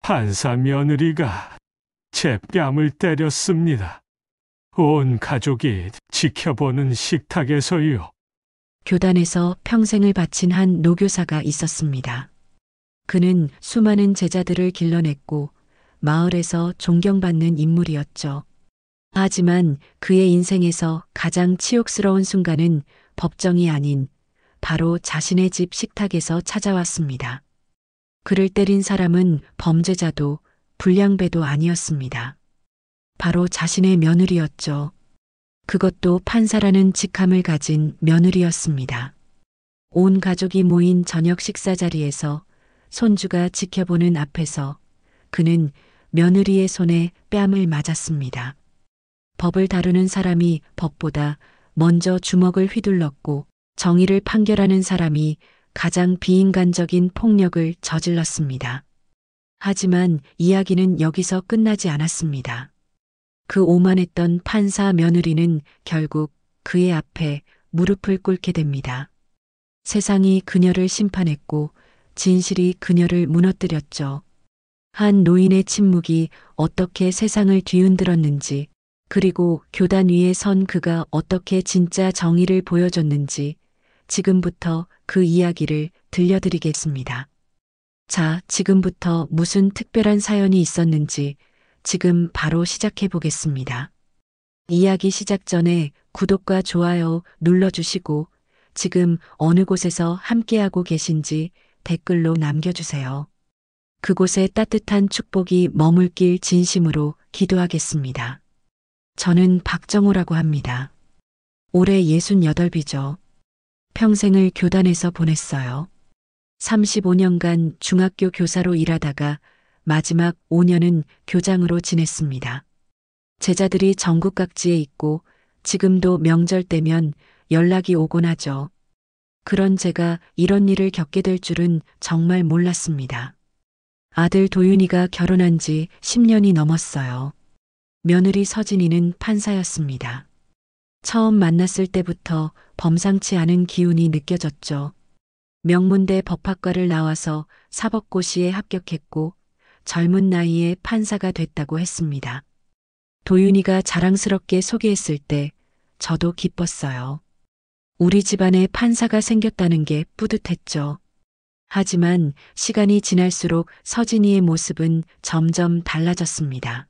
판사 며느리가 제 뺨을 때렸습니다. 온 가족이 지켜보는 식탁에서요. 교단에서 평생을 바친 한 노교사가 있었습니다. 그는 수많은 제자들을 길러냈고 마을에서 존경받는 인물이었죠. 하지만 그의 인생에서 가장 치욕스러운 순간은 법정이 아닌 바로 자신의 집 식탁에서 찾아왔습니다. 그를 때린 사람은 범죄자도 불량배도 아니었습니다. 바로 자신의 며느리였죠. 그것도 판사라는 직함을 가진 며느리였습니다. 온 가족이 모인 저녁 식사 자리에서 손주가 지켜보는 앞에서 그는 며느리의 손에 뺨을 맞았습니다. 법을 다루는 사람이 법보다 먼저 주먹을 휘둘렀고 정의를 판결하는 사람이 가장 비인간적인 폭력을 저질렀습니다. 하지만 이야기는 여기서 끝나지 않았습니다. 그 오만했던 판사 며느리는 결국 그의 앞에 무릎을 꿇게 됩니다. 세상이 그녀를 심판했고 진실이 그녀를 무너뜨렸죠. 한 노인의 침묵이 어떻게 세상을 뒤흔들었는지, 그리고 교단 위에 선 그가 어떻게 진짜 정의를 보여줬는지 지금부터 그 이야기를 들려드리겠습니다. 자, 지금부터 무슨 특별한 사연이 있었는지 지금 바로 시작해 보겠습니다. 이야기 시작 전에 구독과 좋아요 눌러주시고 지금 어느 곳에서 함께하고 계신지 댓글로 남겨주세요. 그곳에 따뜻한 축복이 머물길 진심으로 기도하겠습니다. 저는 박정호라고 합니다. 올해 68이죠. 평생을 교단에서 보냈어요. 35년간 중학교 교사로 일하다가 마지막 5년은 교장으로 지냈습니다. 제자들이 전국 각지에 있고 지금도 명절 때면 연락이 오곤 하죠. 그런 제가 이런 일을 겪게 될 줄은 정말 몰랐습니다. 아들 도윤이가 결혼한 지 10년이 넘었어요. 며느리 서진이는 판사였습니다. 처음 만났을 때부터 범상치 않은 기운이 느껴졌죠. 명문대 법학과를 나와서 사법고시에 합격했고 젊은 나이에 판사가 됐다고 했습니다. 도윤이가 자랑스럽게 소개했을 때 저도 기뻤어요. 우리 집안에 판사가 생겼다는 게 뿌듯했죠. 하지만 시간이 지날수록 서진이의 모습은 점점 달라졌습니다.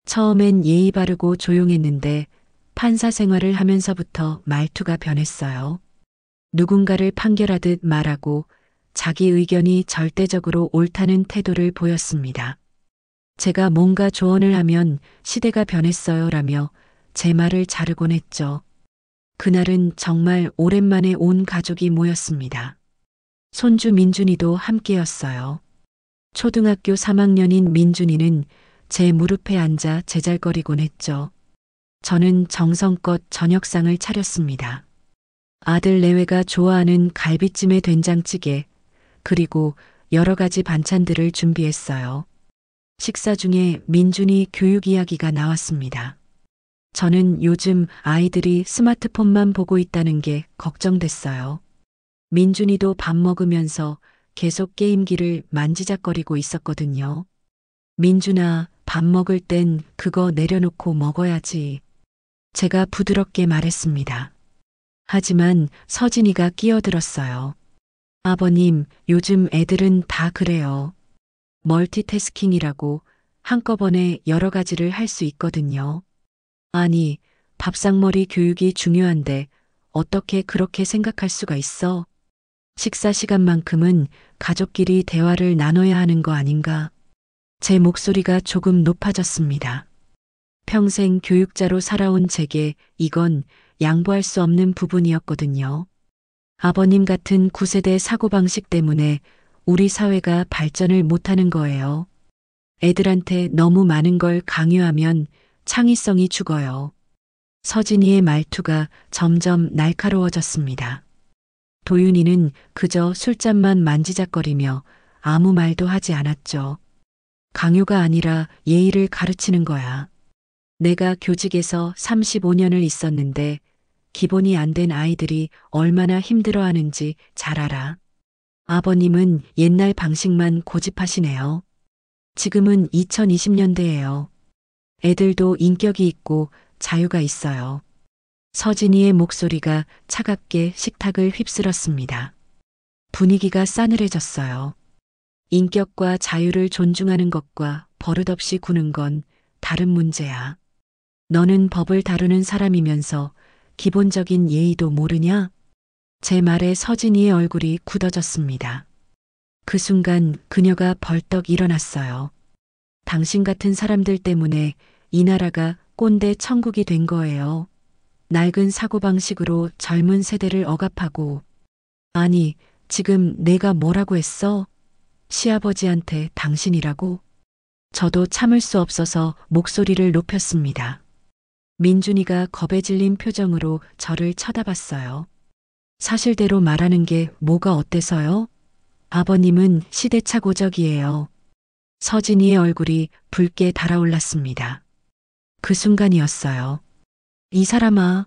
처음엔 예의 바르고 조용했는데 판사 생활을 하면서부터 말투가 변했어요. 누군가를 판결하듯 말하고 자기 의견이 절대적으로 옳다는 태도를 보였습니다. 제가 뭔가 조언을 하면 시대가 변했어요라며 제 말을 자르곤 했죠. 그날은 정말 오랜만에 온 가족이 모였습니다. 손주 민준이도 함께였어요. 초등학교 3학년인 민준이는 제 무릎에 앉아 제잘거리곤 했죠. 저는 정성껏 저녁상을 차렸습니다. 아들 내외가 좋아하는 갈비찜에 된장찌개, 그리고 여러 가지 반찬들을 준비했어요. 식사 중에 민준이 교육 이야기가 나왔습니다. 저는 요즘 아이들이 스마트폰만 보고 있다는 게 걱정됐어요. 민준이도 밥 먹으면서 계속 게임기를 만지작거리고 있었거든요. 민준아, 밥 먹을 땐 그거 내려놓고 먹어야지. 제가 부드럽게 말했습니다. 하지만 서진이가 끼어들었어요. 아버님, 요즘 애들은 다 그래요. 멀티태스킹이라고 한꺼번에 여러 가지를 할 수 있거든요. 아니, 밥상머리 교육이 중요한데 어떻게 그렇게 생각할 수가 있어? 식사 시간만큼은 가족끼리 대화를 나눠야 하는 거 아닌가? 제 목소리가 조금 높아졌습니다. 평생 교육자로 살아온 제게 이건 양보할 수 없는 부분이었거든요. 아버님 같은 9세대 사고방식 때문에 우리 사회가 발전을 못하는 거예요. 애들한테 너무 많은 걸 강요하면 창의성이 죽어요. 서진이의 말투가 점점 날카로워졌습니다. 도윤이는 그저 술잔만 만지작거리며 아무 말도 하지 않았죠. 강요가 아니라 예의를 가르치는 거야. 내가 교직에서 35년을 있었는데 기본이 안 된 아이들이 얼마나 힘들어하는지 잘 알아. 아버님은 옛날 방식만 고집하시네요. 지금은 2020년대예요. 애들도 인격이 있고 자유가 있어요. 서진이의 목소리가 차갑게 식탁을 휩쓸었습니다. 분위기가 싸늘해졌어요. 인격과 자유를 존중하는 것과 버릇없이 구는 건 다른 문제야. 너는 법을 다루는 사람이면서 기본적인 예의도 모르냐? 제 말에 서진이의 얼굴이 굳어졌습니다. 그 순간 그녀가 벌떡 일어났어요. 당신 같은 사람들 때문에 이 나라가 꼰대 천국이 된 거예요. 낡은 사고방식으로 젊은 세대를 억압하고. 아니, 지금 내가 뭐라고 했어? 시아버지한테 당신이라고? 저도 참을 수 없어서 목소리를 높였습니다. 민준이가 겁에 질린 표정으로 저를 쳐다봤어요. 사실대로 말하는 게 뭐가 어때서요? 아버님은 시대착오적이에요. 서진이의 얼굴이 붉게 달아올랐습니다. 그 순간이었어요. 이 사람아.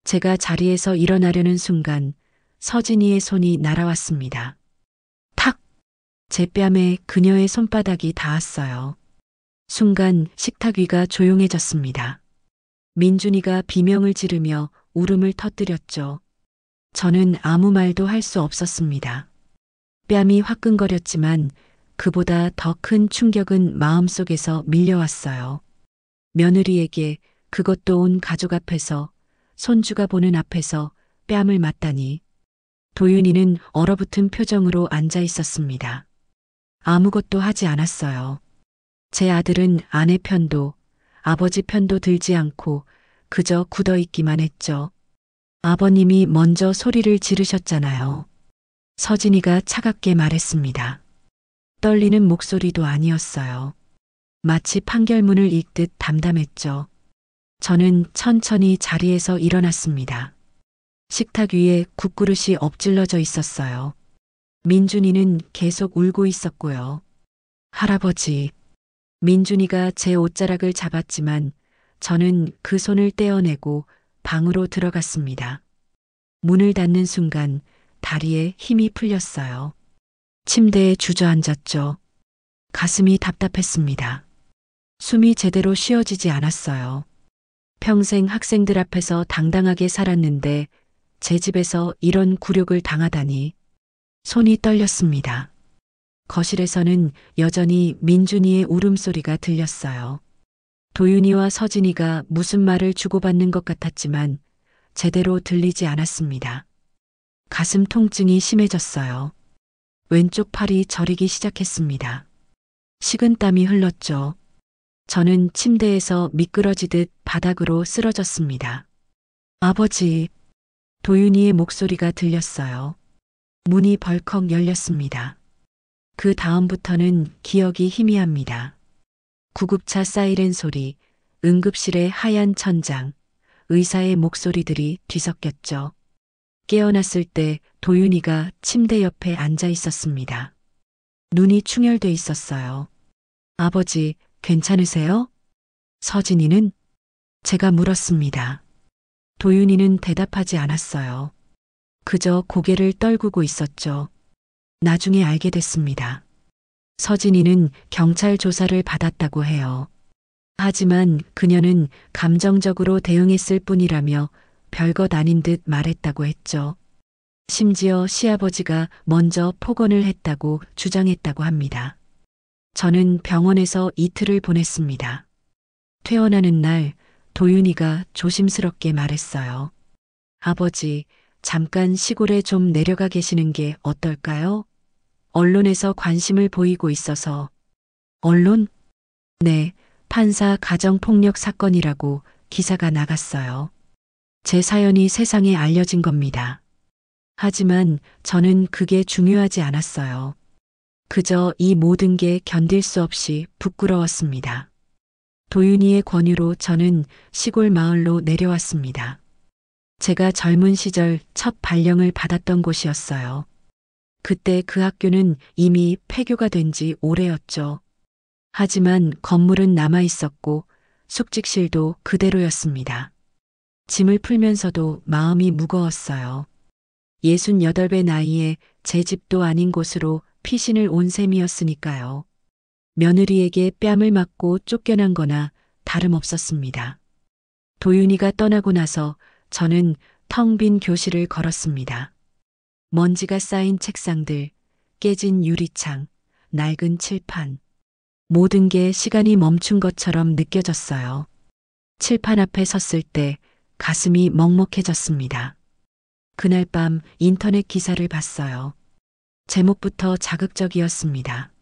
제가 자리에서 일어나려는 순간 서진이의 손이 날아왔습니다. 탁! 제 뺨에 그녀의 손바닥이 닿았어요. 순간 식탁 위가 조용해졌습니다. 민준이가 비명을 지르며 울음을 터뜨렸죠. 저는 아무 말도 할 수 없었습니다. 뺨이 화끈거렸지만 그보다 더 큰 충격은 마음속에서 밀려왔어요. 며느리에게, 그것도 온 가족 앞에서, 손주가 보는 앞에서 뺨을 맞다니. 도윤이는 얼어붙은 표정으로 앉아 있었습니다. 아무것도 하지 않았어요. 제 아들은 아내 편도 아버지 편도 들지 않고 그저 굳어 있기만 했죠. 아버님이 먼저 소리를 지르셨잖아요. 서진이가 차갑게 말했습니다. 떨리는 목소리도 아니었어요. 마치 판결문을 읽듯 담담했죠. 저는 천천히 자리에서 일어났습니다. 식탁 위에 국그릇이 엎질러져 있었어요. 민준이는 계속 울고 있었고요. 할아버지. 민준이가 제 옷자락을 잡았지만 저는 그 손을 떼어내고 방으로 들어갔습니다. 문을 닫는 순간 다리에 힘이 풀렸어요. 침대에 주저앉았죠. 가슴이 답답했습니다. 숨이 제대로 쉬어지지 않았어요. 평생 학생들 앞에서 당당하게 살았는데 제 집에서 이런 굴욕을 당하다니. 손이 떨렸습니다. 거실에서는 여전히 민준이의 울음소리가 들렸어요. 도윤이와 서진이가 무슨 말을 주고받는 것 같았지만 제대로 들리지 않았습니다. 가슴 통증이 심해졌어요. 왼쪽 팔이 저리기 시작했습니다. 식은땀이 흘렀죠. 저는 침대에서 미끄러지듯 바닥으로 쓰러졌습니다. 아버지. 도윤이의 목소리가 들렸어요. 문이 벌컥 열렸습니다. 그 다음부터는 기억이 희미합니다. 구급차 사이렌 소리, 응급실의 하얀 천장, 의사의 목소리들이 뒤섞였죠. 깨어났을 때 도윤이가 침대 옆에 앉아 있었습니다. 눈이 충혈돼 있었어요. 아버지, 괜찮으세요? 서진이는? 제가 물었습니다. 도윤이는 대답하지 않았어요. 그저 고개를 떨구고 있었죠. 나중에 알게 됐습니다. 서진이는 경찰 조사를 받았다고 해요. 하지만 그녀는 감정적으로 대응했을 뿐이라며 별것 아닌 듯 말했다고 했죠. 심지어 시아버지가 먼저 폭언을 했다고 주장했다고 합니다. 저는 병원에서 이틀을 보냈습니다. 퇴원하는 날 도윤이가 조심스럽게 말했어요. 아버지, 잠깐 시골에 좀 내려가 계시는 게 어떨까요? 언론에서 관심을 보이고 있어서. 언론? 네, 판사 가정폭력 사건이라고 기사가 나갔어요. 제 사연이 세상에 알려진 겁니다. 하지만 저는 그게 중요하지 않았어요. 그저 이 모든 게 견딜 수 없이 부끄러웠습니다. 도윤이의 권유로 저는 시골 마을로 내려왔습니다. 제가 젊은 시절 첫 발령을 받았던 곳이었어요. 그때 그 학교는 이미 폐교가 된 지 오래였죠. 하지만 건물은 남아 있었고 숙직실도 그대로였습니다. 짐을 풀면서도 마음이 무거웠어요. 68배 나이에 제 집도 아닌 곳으로 피신을 온 셈이었으니까요. 며느리에게 뺨을 맞고 쫓겨난 거나 다름없었습니다. 도윤이가 떠나고 나서 저는 텅 빈 교실을 걸었습니다. 먼지가 쌓인 책상들, 깨진 유리창, 낡은 칠판. 모든 게 시간이 멈춘 것처럼 느껴졌어요. 칠판 앞에 섰을 때 가슴이 먹먹해졌습니다. 그날 밤 인터넷 기사를 봤어요. 제목부터 자극적이었습니다.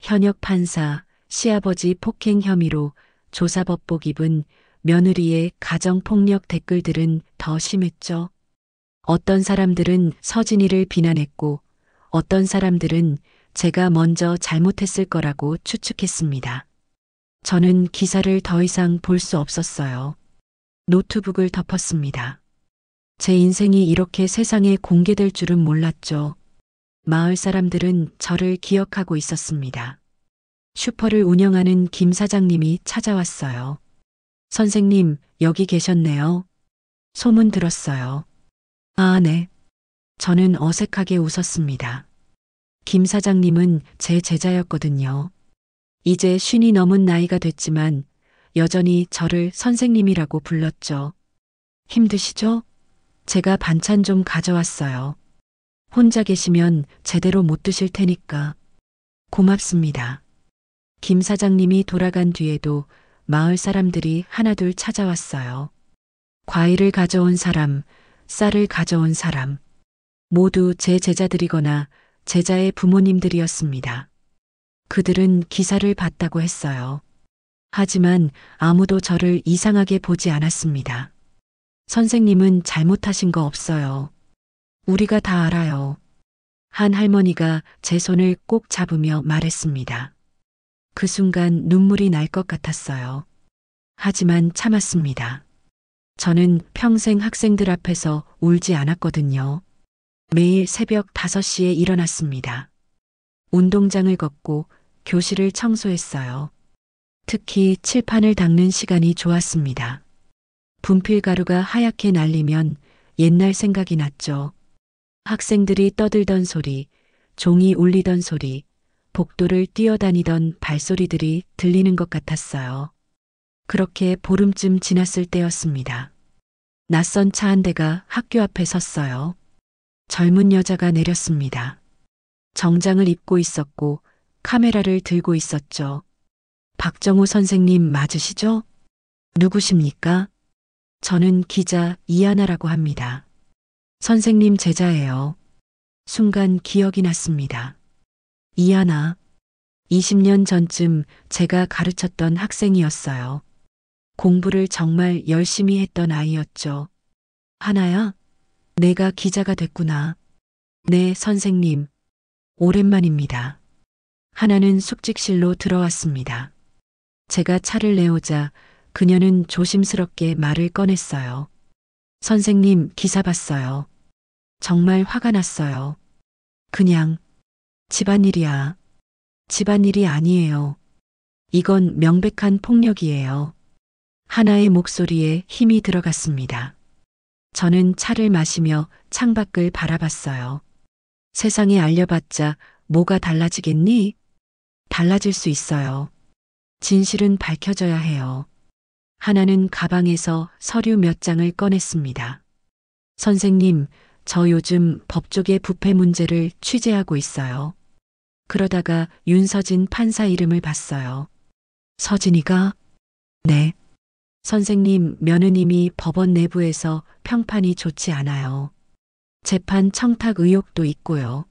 현역 판사, 시아버지 폭행 혐의로 조사법복 입은 며느리의 가정폭력 댓글들은 더 심했죠. 어떤 사람들은 서진이를 비난했고 어떤 사람들은 제가 먼저 잘못했을 거라고 추측했습니다. 저는 기사를 더 이상 볼 수 없었어요. 노트북을 덮었습니다. 제 인생이 이렇게 세상에 공개될 줄은 몰랐죠. 마을 사람들은 저를 기억하고 있었습니다. 슈퍼를 운영하는 김 사장님이 찾아왔어요. 선생님, 여기 계셨네요. 소문 들었어요. 아, 네. 저는 어색하게 웃었습니다. 김 사장님은 제 제자였거든요. 이제 50이 넘은 나이가 됐지만 여전히 저를 선생님이라고 불렀죠. 힘드시죠? 제가 반찬 좀 가져왔어요. 혼자 계시면 제대로 못 드실 테니까. 고맙습니다. 김 사장님이 돌아간 뒤에도 마을 사람들이 하나둘 찾아왔어요. 과일을 가져온 사람, 쌀을 가져온 사람. 모두 제 제자들이거나 제자의 부모님들이었습니다. 그들은 기사를 봤다고 했어요. 하지만 아무도 저를 이상하게 보지 않았습니다. 선생님은 잘못하신 거 없어요. 우리가 다 알아요. 한 할머니가 제 손을 꼭 잡으며 말했습니다. 그 순간 눈물이 날 것 같았어요. 하지만 참았습니다. 저는 평생 학생들 앞에서 울지 않았거든요. 매일 새벽 5시에 일어났습니다. 운동장을 걷고 교실을 청소했어요. 특히 칠판을 닦는 시간이 좋았습니다. 분필 가루가 하얗게 날리면 옛날 생각이 났죠. 학생들이 떠들던 소리, 종이 울리던 소리, 복도를 뛰어다니던 발소리들이 들리는 것 같았어요. 그렇게 보름쯤 지났을 때였습니다. 낯선 차 한 대가 학교 앞에 섰어요. 젊은 여자가 내렸습니다. 정장을 입고 있었고 카메라를 들고 있었죠. 박정우 선생님 맞으시죠? 누구십니까? 저는 기자 이하나라고 합니다. 선생님 제자예요. 순간 기억이 났습니다. 이하나. 20년 전쯤 제가 가르쳤던 학생이었어요. 공부를 정말 열심히 했던 아이였죠. 하나야? 내가 기자가 됐구나. 네, 선생님. 오랜만입니다. 하나는 숙직실로 들어왔습니다. 제가 차를 내오자 그녀는 조심스럽게 말을 꺼냈어요. 선생님, 기사 봤어요. 정말 화가 났어요. 그냥 집안일이야. 집안일이 아니에요. 이건 명백한 폭력이에요. 하나의 목소리에 힘이 들어갔습니다. 저는 차를 마시며 창밖을 바라봤어요. 세상에 알려봤자 뭐가 달라지겠니? 달라질 수 있어요. 진실은 밝혀져야 해요. 하나는 가방에서 서류 몇 장을 꺼냈습니다. 선생님, 저 요즘 법조계 부패 문제를 취재하고 있어요. 그러다가 윤서진 판사 이름을 봤어요. 서진이가? 네. 선생님, 며느님이 법원 내부에서 평판이 좋지 않아요. 재판 청탁 의혹도 있고요.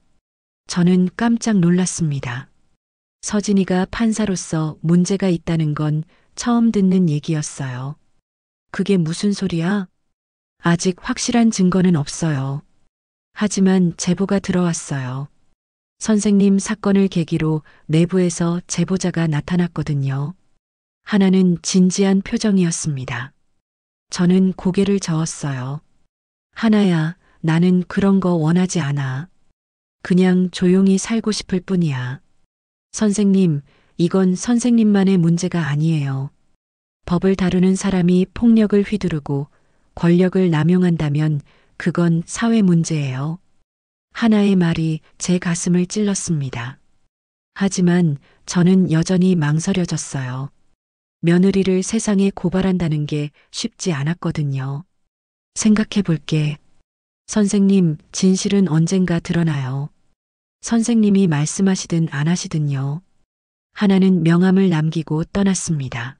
저는 깜짝 놀랐습니다. 서진이가 판사로서 문제가 있다는 건 처음 듣는 얘기였어요. 그게 무슨 소리야? 아직 확실한 증거는 없어요. 하지만 제보가 들어왔어요. 선생님 사건을 계기로 내부에서 제보자가 나타났거든요. 하나는 진지한 표정이었습니다. 저는 고개를 저었어요. 하나야, 나는 그런 거 원하지 않아. 그냥 조용히 살고 싶을 뿐이야. 선생님, 이건 선생님만의 문제가 아니에요. 법을 다루는 사람이 폭력을 휘두르고 권력을 남용한다면 그건 사회 문제예요. 하나의 말이 제 가슴을 찔렀습니다. 하지만 저는 여전히 망설여졌어요. 며느리를 세상에 고발한다는 게 쉽지 않았거든요. 생각해 볼게. 선생님, 진실은 언젠가 드러나요. 선생님이 말씀하시든 안 하시든요. 하나는 명함을 남기고 떠났습니다.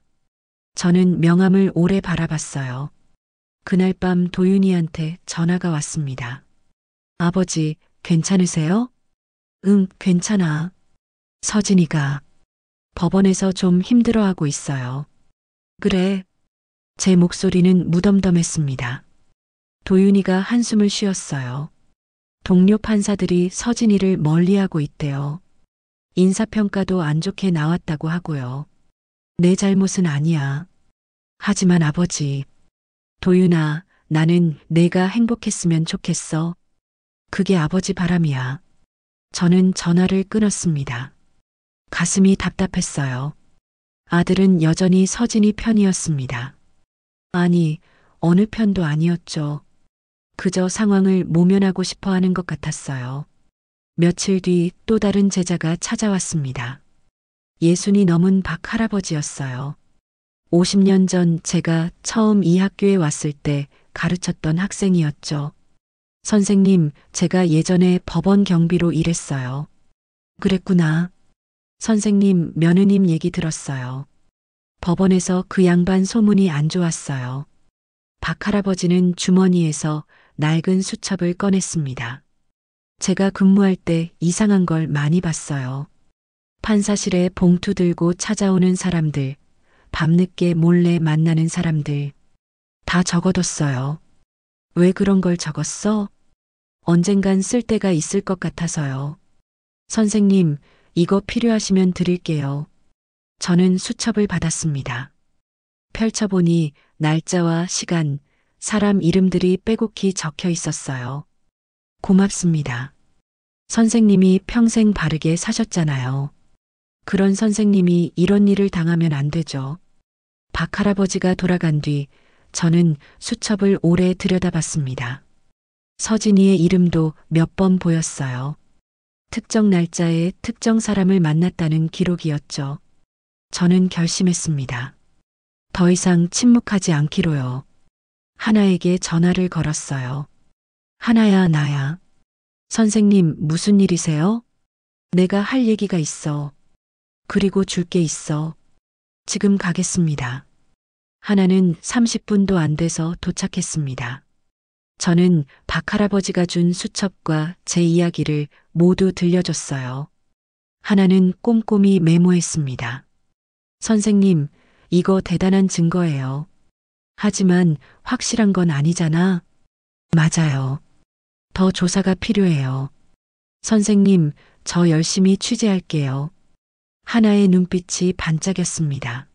저는 명함을 오래 바라봤어요. 그날 밤 도윤이한테 전화가 왔습니다. 아버지, 괜찮으세요? 응, 괜찮아. 서진이가 법원에서 좀 힘들어하고 있어요. 그래. 제 목소리는 무덤덤했습니다. 도윤이가 한숨을 쉬었어요. 동료 판사들이 서진이를 멀리하고 있대요. 인사평가도 안 좋게 나왔다고 하고요. 내 잘못은 아니야. 하지만 아버지, 도윤아, 나는 내가 행복했으면 좋겠어. 그게 아버지 바람이야. 저는 전화를 끊었습니다. 가슴이 답답했어요. 아들은 여전히 서진이 편이었습니다. 아니, 어느 편도 아니었죠. 그저 상황을 모면하고 싶어 하는 것 같았어요. 며칠 뒤 또 다른 제자가 찾아왔습니다. 60이 넘은 박 할아버지였어요. 50년 전 제가 처음 이 학교에 왔을 때 가르쳤던 학생이었죠. 선생님, 제가 예전에 법원 경비로 일했어요. 그랬구나. 선생님, 며느님 얘기 들었어요. 법원에서 그 양반 소문이 안 좋았어요. 박 할아버지는 주머니에서 낡은 수첩을 꺼냈습니다. 제가 근무할 때 이상한 걸 많이 봤어요. 판사실에 봉투 들고 찾아오는 사람들, 밤늦게 몰래 만나는 사람들, 다 적어뒀어요. 왜 그런 걸 적었어? 언젠간 쓸 때가 있을 것 같아서요. 선생님, 이거 필요하시면 드릴게요. 저는 수첩을 받았습니다. 펼쳐보니 날짜와 시간, 사람 이름들이 빼곡히 적혀 있었어요. 고맙습니다. 선생님이 평생 바르게 사셨잖아요. 그런 선생님이 이런 일을 당하면 안 되죠. 박 할아버지가 돌아간 뒤 저는 수첩을 오래 들여다봤습니다. 서진이의 이름도 몇 번 보였어요. 특정 날짜에 특정 사람을 만났다는 기록이었죠. 저는 결심했습니다. 더 이상 침묵하지 않기로요. 하나에게 전화를 걸었어요. 하나야, 나야. 선생님, 무슨 일이세요? 내가 할 얘기가 있어. 그리고 줄 게 있어. 지금 가겠습니다. 하나는 30분도 안 돼서 도착했습니다. 저는 박 할아버지가 준 수첩과 제 이야기를 모두 들려줬어요. 하나는 꼼꼼히 메모했습니다. 선생님, 이거 대단한 증거예요. 하지만 확실한 건 아니잖아. 맞아요. 더 조사가 필요해요. 선생님, 저 열심히 취재할게요. 하나의 눈빛이 반짝였습니다.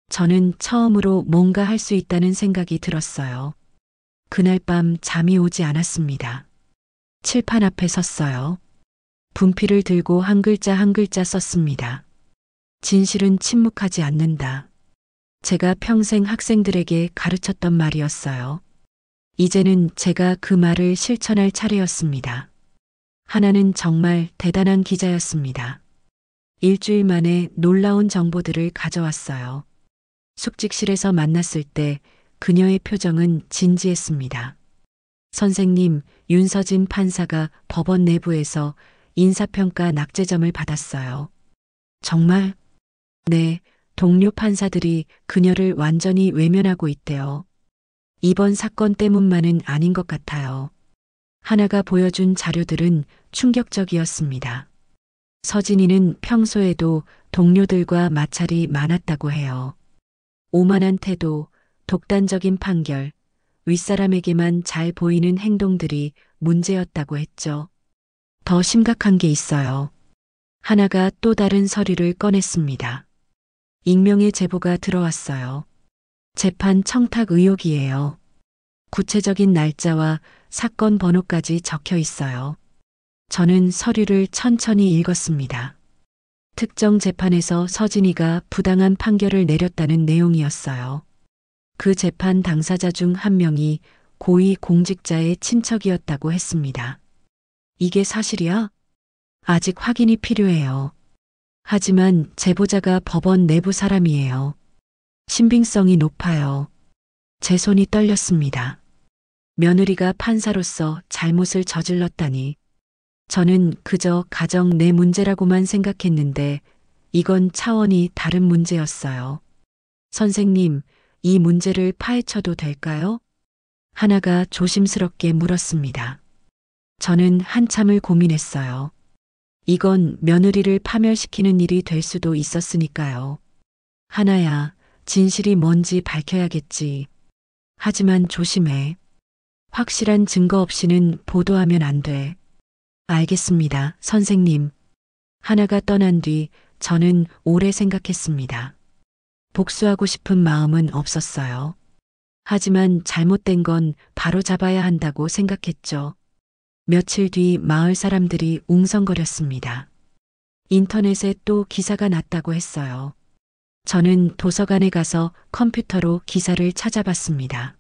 저는 처음으로 뭔가 할 수 있다는 생각이 들었어요. 그날 밤 잠이 오지 않았습니다. 칠판 앞에 섰어요. 분필을 들고 한 글자 한 글자 썼습니다. 진실은 침묵하지 않는다. 제가 평생 학생들에게 가르쳤던 말이었어요. 이제는 제가 그 말을 실천할 차례였습니다. 하나는 정말 대단한 기자였습니다. 일주일 만에 놀라운 정보들을 가져왔어요. 숙직실에서 만났을 때 그녀의 표정은 진지했습니다. 선생님, 윤서진 판사가 법원 내부에서 인사평가 낙제점을 받았어요. 정말? 네, 동료 판사들이 그녀를 완전히 외면하고 있대요. 이번 사건 때문만은 아닌 것 같아요. 하나가 보여준 자료들은 충격적이었습니다. 서진이는 평소에도 동료들과 마찰이 많았다고 해요. 오만한 태도, 독단적인 판결, 윗사람에게만 잘 보이는 행동들이 문제였다고 했죠. 더 심각한 게 있어요. 하나가 또 다른 서류를 꺼냈습니다. 익명의 제보가 들어왔어요. 재판 청탁 의혹이에요. 구체적인 날짜와 사건 번호까지 적혀 있어요. 저는 서류를 천천히 읽었습니다. 특정 재판에서 서진이가 부당한 판결을 내렸다는 내용이었어요. 그 재판 당사자 중 한 명이 고위 공직자의 친척이었다고 했습니다. 이게 사실이야? 아직 확인이 필요해요. 하지만 제보자가 법원 내부 사람이에요. 신빙성이 높아요. 제 손이 떨렸습니다. 며느리가 판사로서 잘못을 저질렀다니. 저는 그저 가정 내 문제라고만 생각했는데 이건 차원이 다른 문제였어요. 선생님, 이 문제를 파헤쳐도 될까요? 하나가 조심스럽게 물었습니다. 저는 한참을 고민했어요. 이건 며느리를 파멸시키는 일이 될 수도 있었으니까요. 하나야, 진실이 뭔지 밝혀야겠지. 하지만 조심해. 확실한 증거 없이는 보도하면 안 돼. 알겠습니다, 선생님. 하나가 떠난 뒤 저는 오래 생각했습니다. 복수하고 싶은 마음은 없었어요. 하지만 잘못된 건 바로 잡아야 한다고 생각했죠. 며칠 뒤 마을 사람들이 웅성거렸습니다. 인터넷에 또 기사가 났다고 했어요. 저는 도서관에 가서 컴퓨터로 기사를 찾아봤습니다.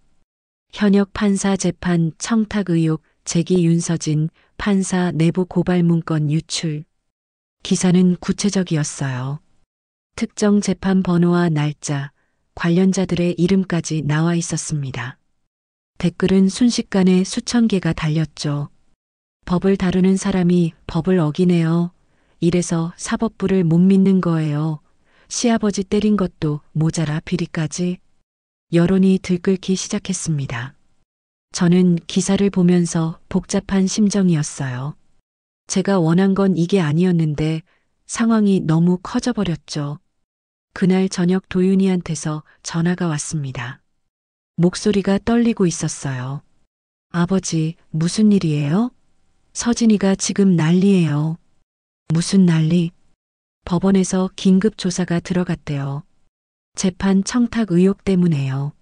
현역 판사 재판 청탁 의혹 제기 윤서진 판사 내부 고발 문건 유출. 기사는 구체적이었어요. 특정 재판 번호와 날짜, 관련자들의 이름까지 나와 있었습니다. 댓글은 순식간에 수천 개가 달렸죠. 법을 다루는 사람이 법을 어기네요. 이래서 사법부를 못 믿는 거예요. 시아버지 때린 것도 모자라 비리까지. 여론이 들끓기 시작했습니다. 저는 기사를 보면서 복잡한 심정이었어요. 제가 원한 건 이게 아니었는데 상황이 너무 커져버렸죠. 그날 저녁 도윤이한테서 전화가 왔습니다. 목소리가 떨리고 있었어요. 아버지, 무슨 일이에요? 서진이가 지금 난리예요. 무슨 난리? 법원에서 긴급 조사가 들어갔대요. 재판 청탁 의혹 때문에요.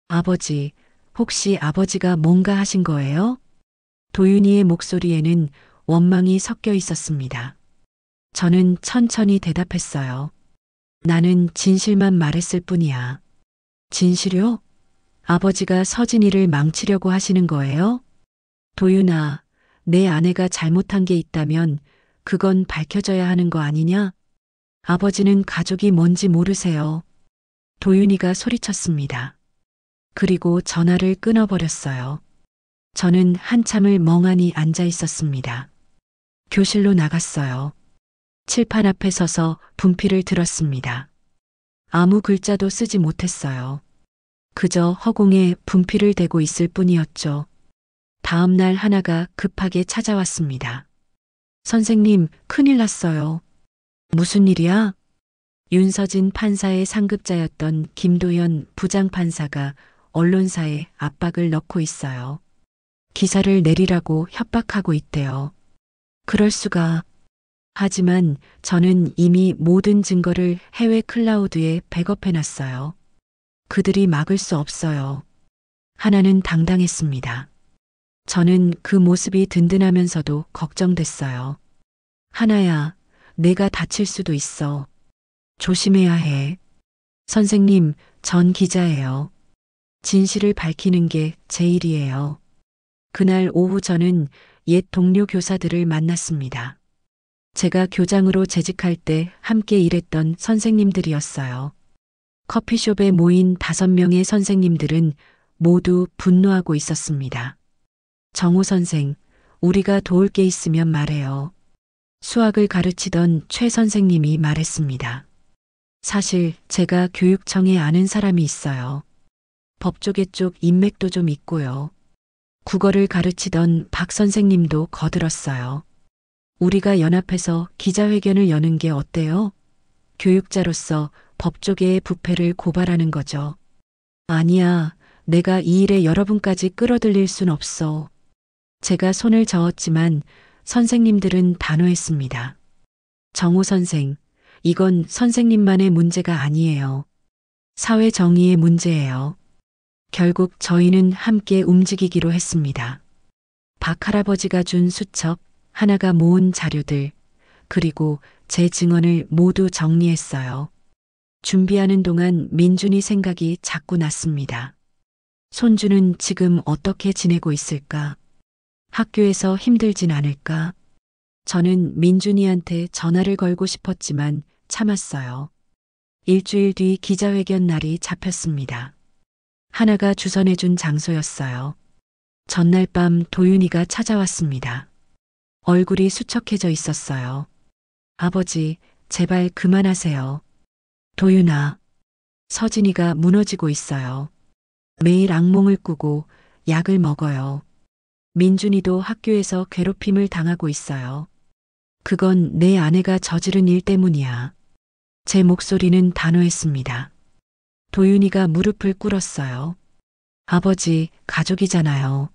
아버지, 혹시 아버지가 뭔가 하신 거예요? 도윤이의 목소리에는 원망이 섞여 있었습니다. 저는 천천히 대답했어요. 나는 진실만 말했을 뿐이야. 진실요? 아버지가 서진이를 망치려고 하시는 거예요? 도윤아, 내 아내가 잘못한 게 있다면 그건 밝혀져야 하는 거 아니냐? 아버지는 가족이 뭔지 모르세요. 도윤이가 소리쳤습니다. 그리고 전화를 끊어버렸어요. 저는 한참을 멍하니 앉아 있었습니다. 교실로 나갔어요. 칠판 앞에 서서 분필을 들었습니다. 아무 글자도 쓰지 못했어요. 그저 허공에 분필을 대고 있을 뿐이었죠. 다음 날 하나가 급하게 찾아왔습니다. 선생님, 큰일 났어요. 무슨 일이야? 윤서진 판사의 상급자였던 김도현 부장판사가 언론사에 압박을 넣고 있어요. 기사를 내리라고 협박하고 있대요. 그럴 수가. 하지만 저는 이미 모든 증거를 해외 클라우드에 백업해놨어요. 그들이 막을 수 없어요. 하나는 당당했습니다. 저는 그 모습이 든든하면서도 걱정됐어요. 하나야, 내가 다칠 수도 있어. 조심해야 해. 선생님, 전 기자예요. 진실을 밝히는 게 제 일이에요. 그날 오후 저는 옛 동료 교사들을 만났습니다. 제가 교장으로 재직할 때 함께 일했던 선생님들이었어요. 커피숍에 모인 5명의 선생님들은 모두 분노하고 있었습니다. 정호 선생, 우리가 도울 게 있으면 말해요. 수학을 가르치던 최 선생님이 말했습니다. 사실 제가 교육청에 아는 사람이 있어요. 법조계 쪽 인맥도 좀 있고요. 국어를 가르치던 박 선생님도 거들었어요. 우리가 연합해서 기자회견을 여는 게 어때요? 교육자로서 법조계의 부패를 고발하는 거죠. 아니야, 내가 이 일에 여러분까지 끌어들일 순 없어. 제가 손을 저었지만 선생님들은 단호했습니다. 정호 선생, 이건 선생님만의 문제가 아니에요. 사회 정의의 문제예요. 결국 저희는 함께 움직이기로 했습니다. 박 할아버지가 준 수첩, 하나가 모은 자료들, 그리고 제 증언을 모두 정리했어요. 준비하는 동안 민준이 생각이 자꾸 났습니다. 손주는 지금 어떻게 지내고 있을까? 학교에서 힘들진 않을까? 저는 민준이한테 전화를 걸고 싶었지만 참았어요. 일주일 뒤 기자회견 날이 잡혔습니다. 하나가 주선해준 장소였어요. 전날 밤 도윤이가 찾아왔습니다. 얼굴이 수척해져 있었어요. 아버지, 제발 그만하세요. 도윤아, 서진이가 무너지고 있어요. 매일 악몽을 꾸고 약을 먹어요. 민준이도 학교에서 괴롭힘을 당하고 있어요. 그건 내 아내가 저지른 일 때문이야. 제 목소리는 단호했습니다. 도윤이가 무릎을 꿇었어요. 아버지, 가족이잖아요.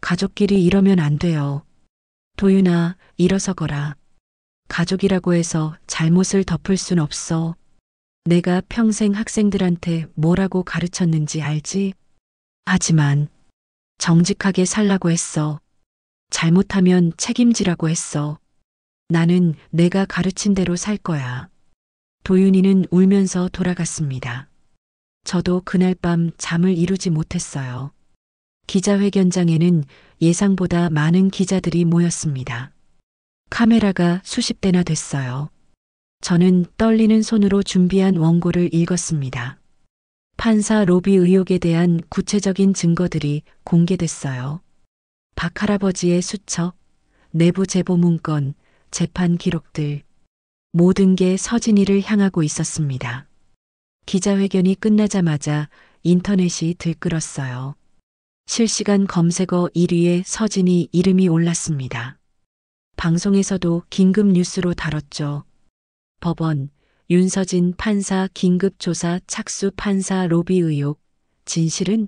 가족끼리 이러면 안 돼요. 도윤아, 일어서거라. 가족이라고 해서 잘못을 덮을 순 없어. 내가 평생 학생들한테 뭐라고 가르쳤는지 알지? 하지만 정직하게 살라고 했어. 잘못하면 책임지라고 했어. 나는 내가 가르친 대로 살 거야. 도윤이는 울면서 돌아갔습니다. 저도 그날 밤 잠을 이루지 못했어요. 기자회견장에는 예상보다 많은 기자들이 모였습니다. 카메라가 수십 대나 됐어요. 저는 떨리는 손으로 준비한 원고를 읽었습니다. 판사 로비 의혹에 대한 구체적인 증거들이 공개됐어요. 박 할아버지의 수첩, 내부 제보 문건, 재판 기록들, 모든 게 서진이를 향하고 있었습니다. 기자회견이 끝나자마자 인터넷이 들끓었어요. 실시간 검색어 1위에 서진이 이름이 올랐습니다. 방송에서도 긴급 뉴스로 다뤘죠. 법원, 윤서진 판사 긴급조사 착수 판사 로비 의혹, 진실은?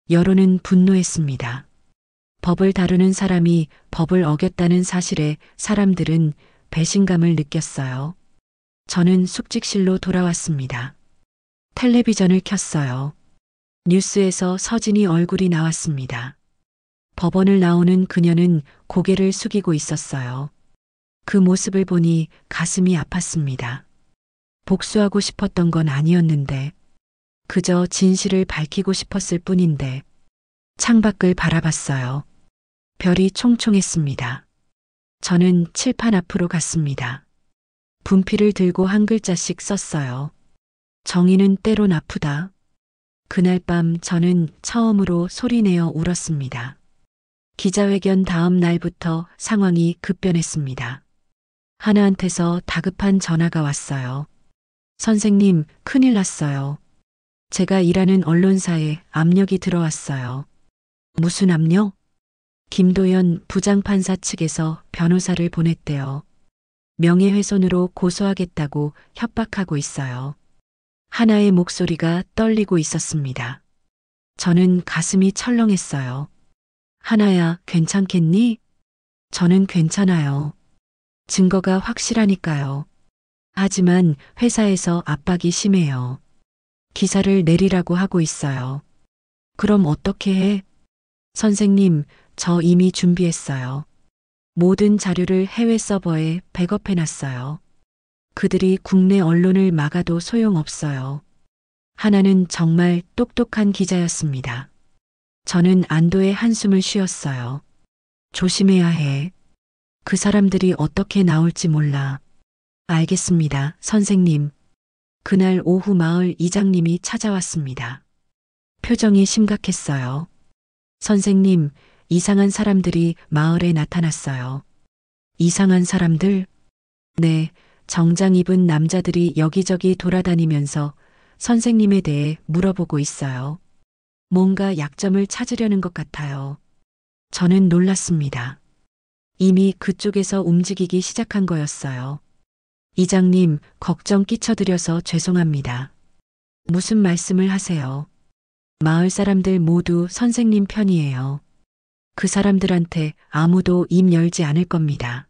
여론은 분노했습니다. 법을 다루는 사람이 법을 어겼다는 사실에 사람들은 배신감을 느꼈어요. 저는 숙직실로 돌아왔습니다. 텔레비전을 켰어요. 뉴스에서 서진이 얼굴이 나왔습니다. 법원을 나오는 그녀는 고개를 숙이고 있었어요. 그 모습을 보니 가슴이 아팠습니다. 복수하고 싶었던 건 아니었는데, 그저 진실을 밝히고 싶었을 뿐인데, 창밖을 바라봤어요. 별이 총총했습니다. 저는 칠판 앞으로 갔습니다. 분필을 들고 한 글자씩 썼어요. 정의는 때론 아프다. 그날 밤 저는 처음으로 소리내어 울었습니다. 기자회견 다음 날부터 상황이 급변했습니다. 하나한테서 다급한 전화가 왔어요. 선생님, 큰일 났어요. 제가 일하는 언론사에 압력이 들어왔어요. 무슨 압력? 김도연 부장판사 측에서 변호사를 보냈대요. 명예훼손으로 고소하겠다고 협박하고 있어요. 하나의 목소리가 떨리고 있었습니다. 저는 가슴이 철렁했어요. 하나야, 괜찮겠니? 저는 괜찮아요. 증거가 확실하니까요. 하지만 회사에서 압박이 심해요. 기사를 내리라고 하고 있어요. 그럼 어떻게 해? 선생님, 저 이미 준비했어요. 모든 자료를 해외 서버에 백업해놨어요. 그들이 국내 언론을 막아도 소용없어요. 하나는 정말 똑똑한 기자였습니다. 저는 안도의 한숨을 쉬었어요. 조심해야 해. 그 사람들이 어떻게 나올지 몰라. 알겠습니다, 선생님. 그날 오후 마을 이장님이 찾아왔습니다. 표정이 심각했어요. 선생님, 이상한 사람들이 마을에 나타났어요. 이상한 사람들? 네, 정장 입은 남자들이 여기저기 돌아다니면서 선생님에 대해 물어보고 있어요. 뭔가 약점을 찾으려는 것 같아요. 저는 놀랐습니다. 이미 그쪽에서 움직이기 시작한 거였어요. 이장님, 걱정 끼쳐드려서 죄송합니다. 무슨 말씀을 하세요? 마을 사람들 모두 선생님 편이에요. 그 사람들한테 아무도 입 열지 않을 겁니다.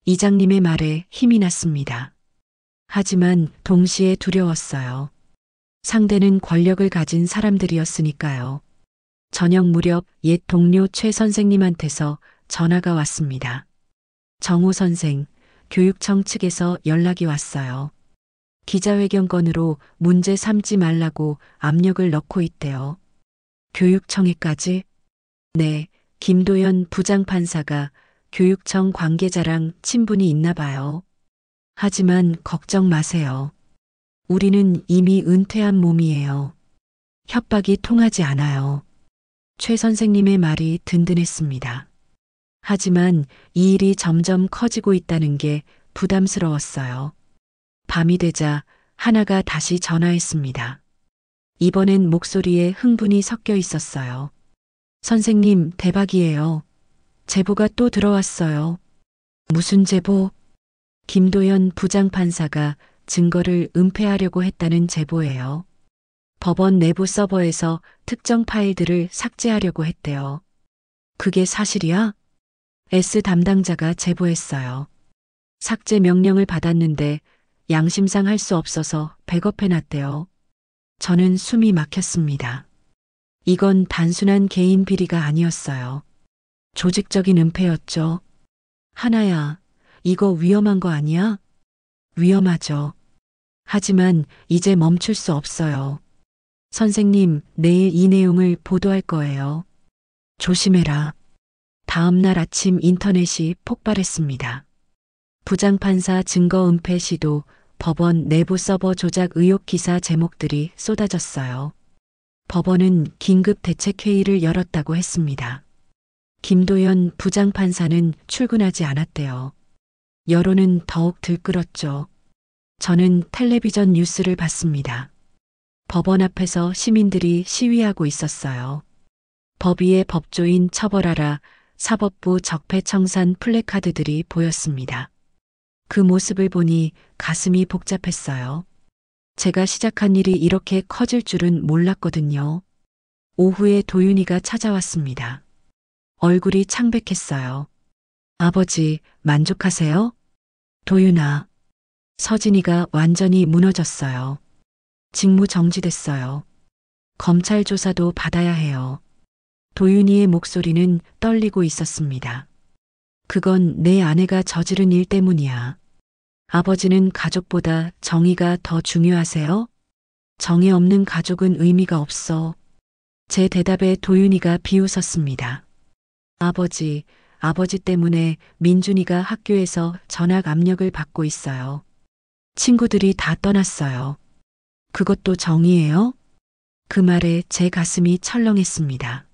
이장님의 말에 힘이 났습니다. 하지만 동시에 두려웠어요. 상대는 권력을 가진 사람들이었으니까요. 저녁 무렵 옛 동료 최 선생님한테서 전화가 왔습니다. 정호 선생, 교육청 측에서 연락이 왔어요. 기자회견 건으로 문제 삼지 말라고 압력을 넣고 있대요. 교육청에까지? 네, 김도연 부장판사가 교육청 관계자랑 친분이 있나 봐요. 하지만 걱정 마세요. 우리는 이미 은퇴한 몸이에요. 협박이 통하지 않아요. 최 선생님의 말이 든든했습니다. 하지만 이 일이 점점 커지고 있다는 게 부담스러웠어요. 밤이 되자 하나가 다시 전화했습니다. 이번엔 목소리에 흥분이 섞여 있었어요. 선생님, 대박이에요. 제보가 또 들어왔어요. 무슨 제보? 김도연 부장판사가 증거를 은폐하려고 했다는 제보예요. 법원 내부 서버에서 특정 파일들을 삭제하려고 했대요. 그게 사실이야? S 담당자가 제보했어요. 삭제 명령을 받았는데 양심상 할 수 없어서 백업해놨대요. 저는 숨이 막혔습니다. 이건 단순한 개인 비리가 아니었어요. 조직적인 은폐였죠. 하나야, 이거 위험한 거 아니야? 위험하죠. 하지만 이제 멈출 수 없어요. 선생님, 내일 이 내용을 보도할 거예요. 조심해라. 다음 날 아침 인터넷이 폭발했습니다. 부장판사 증거 은폐 시도, 법원 내부 서버 조작 의혹 기사 제목들이 쏟아졌어요. 법원은 긴급 대책회의를 열었다고 했습니다. 김도연 부장판사는 출근하지 않았대요. 여론은 더욱 들끓었죠. 저는 텔레비전 뉴스를 봤습니다. 법원 앞에서 시민들이 시위하고 있었어요. 법 위에 법조인 처벌하라, 사법부 적폐청산 플래카드들이 보였습니다. 그 모습을 보니 가슴이 복잡했어요. 제가 시작한 일이 이렇게 커질 줄은 몰랐거든요. 오후에 도윤이가 찾아왔습니다. 얼굴이 창백했어요. 아버지, 만족하세요? 도윤아. 서진이가 완전히 무너졌어요. 직무 정지됐어요. 검찰 조사도 받아야 해요. 도윤이의 목소리는 떨리고 있었습니다. 그건 내 아내가 저지른 일 때문이야. 아버지는 가족보다 정의가 더 중요하세요? 정의 없는 가족은 의미가 없어. 제 대답에 도윤이가 비웃었습니다. 아버지 때문에 민준이가 학교에서 전학 압력을 받고 있어요. 친구들이 다 떠났어요. 그것도 정의예요? 그 말에 제 가슴이 철렁했습니다.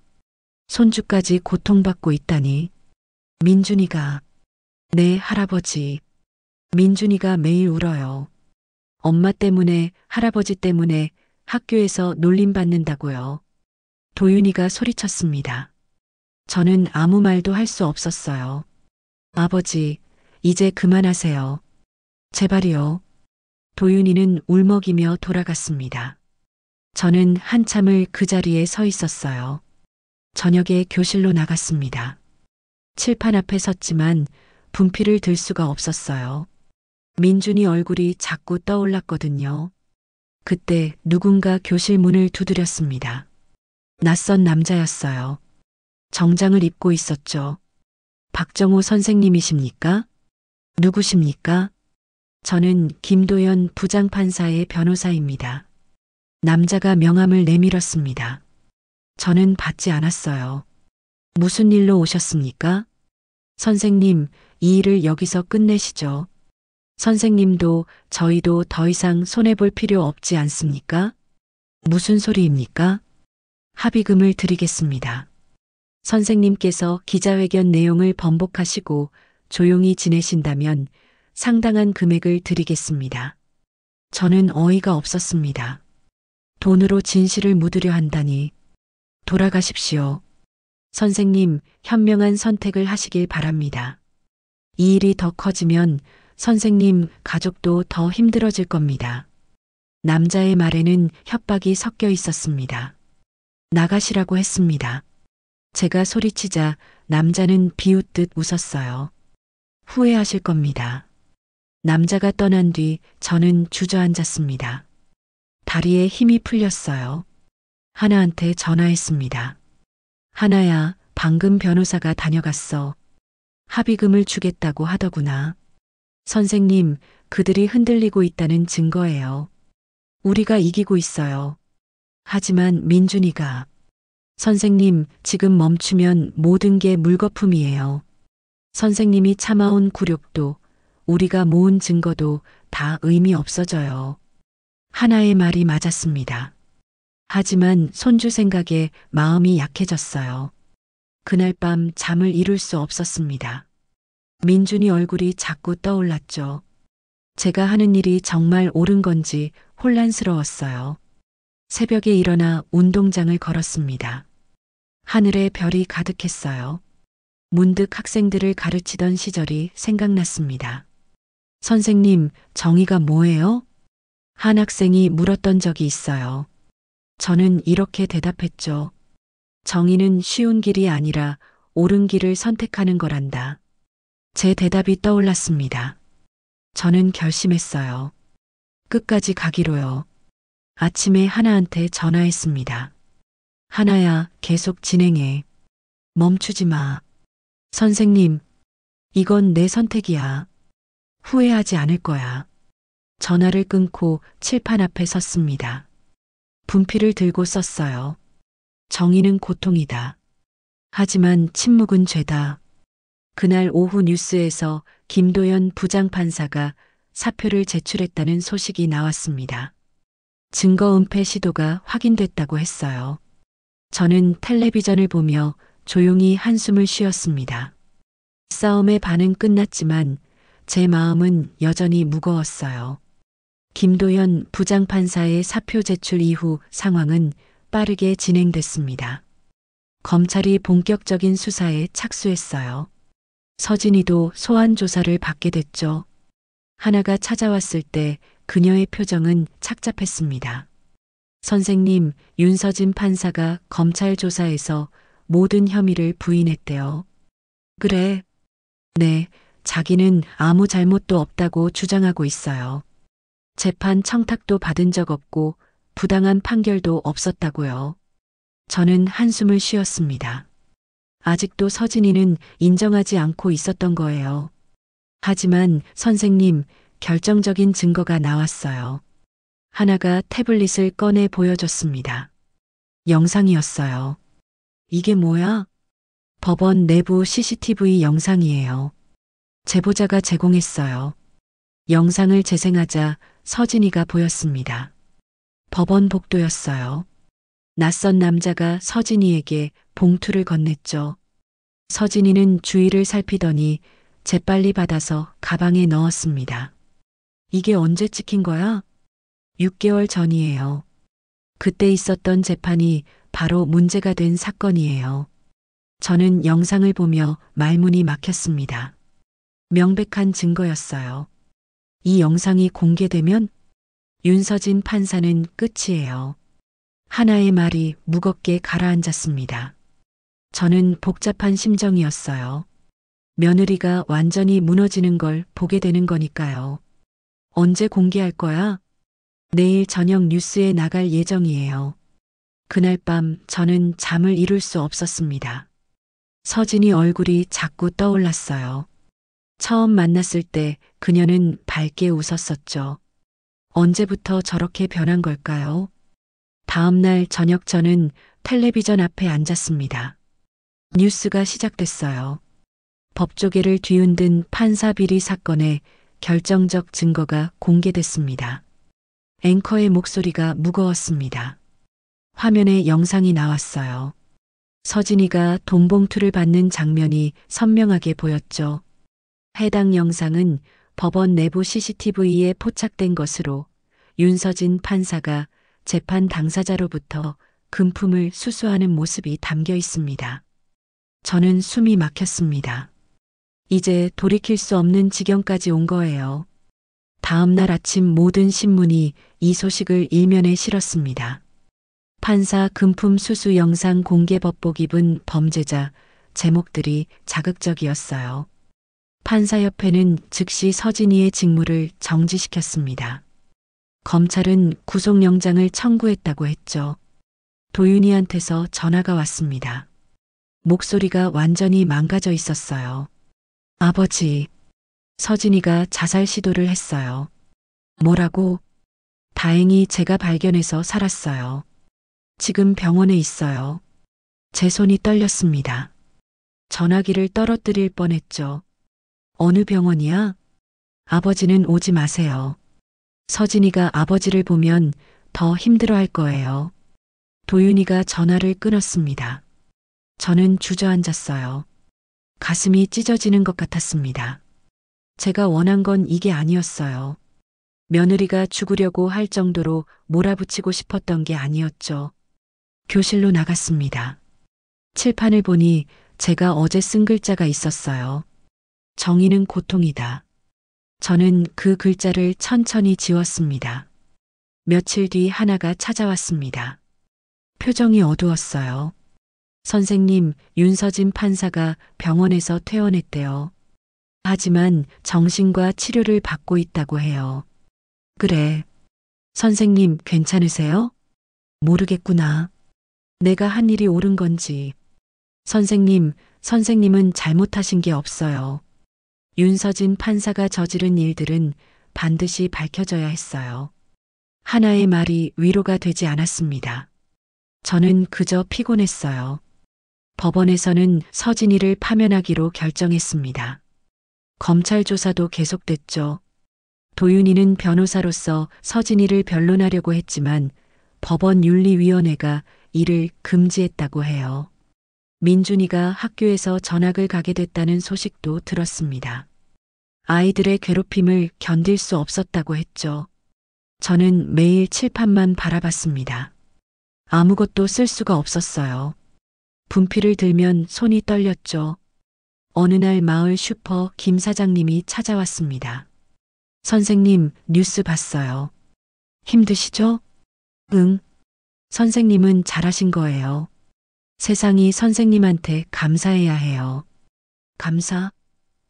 손주까지 고통받고 있다니. 민준이가, 네, 할아버지. 민준이가 매일 울어요. 엄마 때문에, 할아버지 때문에 학교에서 놀림받는다고요. 도윤이가 소리쳤습니다. 저는 아무 말도 할 수 없었어요. 아버지, 이제 그만하세요. 제발이요. 도윤이는 울먹이며 돌아갔습니다. 저는 한참을 그 자리에 서 있었어요. 저녁에 교실로 나갔습니다. 칠판 앞에 섰지만 분필을 들 수가 없었어요. 민준이 얼굴이 자꾸 떠올랐거든요. 그때 누군가 교실 문을 두드렸습니다. 낯선 남자였어요. 정장을 입고 있었죠. 박정호 선생님이십니까? 누구십니까? 저는 김도연 부장판사의 변호사입니다. 남자가 명함을 내밀었습니다. 저는 받지 않았어요. 무슨 일로 오셨습니까? 선생님, 이 일을 여기서 끝내시죠. 선생님도 저희도 더 이상 손해볼 필요 없지 않습니까? 무슨 소리입니까? 합의금을 드리겠습니다. 선생님께서 기자회견 내용을 번복하시고 조용히 지내신다면 상당한 금액을 드리겠습니다. 저는 어이가 없었습니다. 돈으로 진실을 묻으려 한다니. 돌아가십시오. 선생님, 현명한 선택을 하시길 바랍니다. 이 일이 더 커지면 선생님 가족도 더 힘들어질 겁니다. 남자의 말에는 협박이 섞여 있었습니다. 나가시라고 했습니다. 제가 소리치자 남자는 비웃듯 웃었어요. 후회하실 겁니다. 남자가 떠난 뒤 저는 주저앉았습니다. 다리에 힘이 풀렸어요. 하나한테 전화했습니다. 하나야, 방금 변호사가 다녀갔어. 합의금을 주겠다고 하더구나. 선생님, 그들이 흔들리고 있다는 증거예요. 우리가 이기고 있어요. 하지만 민준이가, 선생님, 지금 멈추면 모든 게 물거품이에요. 선생님이 참아온 굴욕도 우리가 모은 증거도 다 의미 없어져요. 하나의 말이 맞았습니다. 하지만 손주 생각에 마음이 약해졌어요. 그날 밤 잠을 이룰 수 없었습니다. 민준이 얼굴이 자꾸 떠올랐죠. 제가 하는 일이 정말 옳은 건지 혼란스러웠어요. 새벽에 일어나 운동장을 걸었습니다. 하늘에 별이 가득했어요. 문득 학생들을 가르치던 시절이 생각났습니다. 선생님, 정의가 뭐예요? 한 학생이 물었던 적이 있어요. 저는 이렇게 대답했죠. 정의는 쉬운 길이 아니라 옳은 길을 선택하는 거란다. 제 대답이 떠올랐습니다. 저는 결심했어요. 끝까지 가기로요. 아침에 하나한테 전화했습니다. 하나야, 계속 진행해. 멈추지 마. 선생님, 이건 내 선택이야. 후회하지 않을 거야. 전화를 끊고 칠판 앞에 섰습니다. 분필을 들고 썼어요. 정의는 고통이다. 하지만 침묵은 죄다. 그날 오후 뉴스에서 김도연 부장판사가 사표를 제출했다는 소식이 나왔습니다. 증거 은폐 시도가 확인됐다고 했어요. 저는 텔레비전을 보며 조용히 한숨을 쉬었습니다. 싸움의 반은 끝났지만 제 마음은 여전히 무거웠어요. 김도연 부장판사의 사표 제출 이후 상황은 빠르게 진행됐습니다. 검찰이 본격적인 수사에 착수했어요. 서진이도 소환 조사를 받게 됐죠. 하나가 찾아왔을 때 그녀의 표정은 착잡했습니다. 선생님, 윤서진 판사가 검찰 조사에서 모든 혐의를 부인했대요. 그래. 네, 자기는 아무 잘못도 없다고 주장하고 있어요. 재판 청탁도 받은 적 없고 부당한 판결도 없었다고요. 저는 한숨을 쉬었습니다. 아직도 서진이는 인정하지 않고 있었던 거예요. 하지만 선생님, 결정적인 증거가 나왔어요. 하나가 태블릿을 꺼내 보여줬습니다. 영상이었어요. 이게 뭐야? 법원 내부 CCTV 영상이에요. 제보자가 제공했어요. 영상을 재생하자 서진이가 보였습니다. 법원 복도였어요. 낯선 남자가 서진이에게 봉투를 건넸죠. 서진이는 주위를 살피더니 재빨리 받아서 가방에 넣었습니다. 이게 언제 찍힌 거야? 6개월 전이에요. 그때 있었던 재판이 바로 문제가 된 사건이에요. 저는 영상을 보며 말문이 막혔습니다. 명백한 증거였어요. 이 영상이 공개되면 윤서진 판사는 끝이에요. 하나의 말이 무겁게 가라앉았습니다. 저는 복잡한 심정이었어요. 며느리가 완전히 무너지는 걸 보게 되는 거니까요. 언제 공개할 거야? 내일 저녁 뉴스에 나갈 예정이에요. 그날 밤 저는 잠을 이룰 수 없었습니다. 서진이 얼굴이 자꾸 떠올랐어요. 처음 만났을 때 그녀는 밝게 웃었었죠. 언제부터 저렇게 변한 걸까요? 다음 날 저녁 저는 텔레비전 앞에 앉았습니다. 뉴스가 시작됐어요. 법조계를 뒤흔든 판사 비리 사건의 결정적 증거가 공개됐습니다. 앵커의 목소리가 무거웠습니다. 화면에 영상이 나왔어요. 서진이가 돈봉투를 받는 장면이 선명하게 보였죠. 해당 영상은 법원 내부 CCTV에 포착된 것으로 윤서진 판사가 재판 당사자로부터 금품을 수수하는 모습이 담겨 있습니다. 저는 숨이 막혔습니다. 이제 돌이킬 수 없는 지경까지 온 거예요. 다음 날 아침 모든 신문이 이 소식을 일면에 실었습니다. 판사 금품 수수 영상 공개 법복 입은 범죄자 제목들이 자극적이었어요. 판사협회는 즉시 서진이의 직무를 정지시켰습니다. 검찰은 구속영장을 청구했다고 했죠. 도윤이한테서 전화가 왔습니다. 목소리가 완전히 망가져 있었어요. 아버지, 서진이가 자살 시도를 했어요. 뭐라고? 다행히 제가 발견해서 살았어요. 지금 병원에 있어요. 제 손이 떨렸습니다. 전화기를 떨어뜨릴 뻔했죠. 어느 병원이야? 아버지는 오지 마세요. 서진이가 아버지를 보면 더 힘들어할 거예요. 도윤이가 전화를 끊었습니다. 저는 주저앉았어요. 가슴이 찢어지는 것 같았습니다. 제가 원한 건 이게 아니었어요. 며느리가 죽으려고 할 정도로 몰아붙이고 싶었던 게 아니었죠. 교실로 나갔습니다. 칠판을 보니 제가 어제 쓴 글자가 있었어요. 정의는 고통이다. 저는 그 글자를 천천히 지웠습니다. 며칠 뒤 하나가 찾아왔습니다. 표정이 어두웠어요. 선생님, 윤서진 판사가 병원에서 퇴원했대요. 하지만 정신과 치료를 받고 있다고 해요. 그래. 선생님, 괜찮으세요? 모르겠구나. 내가 한 일이 옳은 건지. 선생님은 잘못하신 게 없어요. 윤서진 판사가 저지른 일들은 반드시 밝혀져야 했어요. 하나의 말이 위로가 되지 않았습니다. 저는 그저 피곤했어요. 법원에서는 서진이를 파면하기로 결정했습니다. 검찰 조사도 계속됐죠. 도윤이는 변호사로서 서진이를 변론하려고 했지만 법원 윤리위원회가 이를 금지했다고 해요. 민준이가 학교에서 전학을 가게 됐다는 소식도 들었습니다. 아이들의 괴롭힘을 견딜 수 없었다고 했죠. 저는 매일 칠판만 바라봤습니다. 아무것도 쓸 수가 없었어요. 분필을 들면 손이 떨렸죠. 어느 날 마을 슈퍼 김 사장님이 찾아왔습니다. 선생님, 뉴스 봤어요. 힘드시죠? 응. 선생님은 잘하신 거예요. 세상이 선생님한테 감사해야 해요. 감사?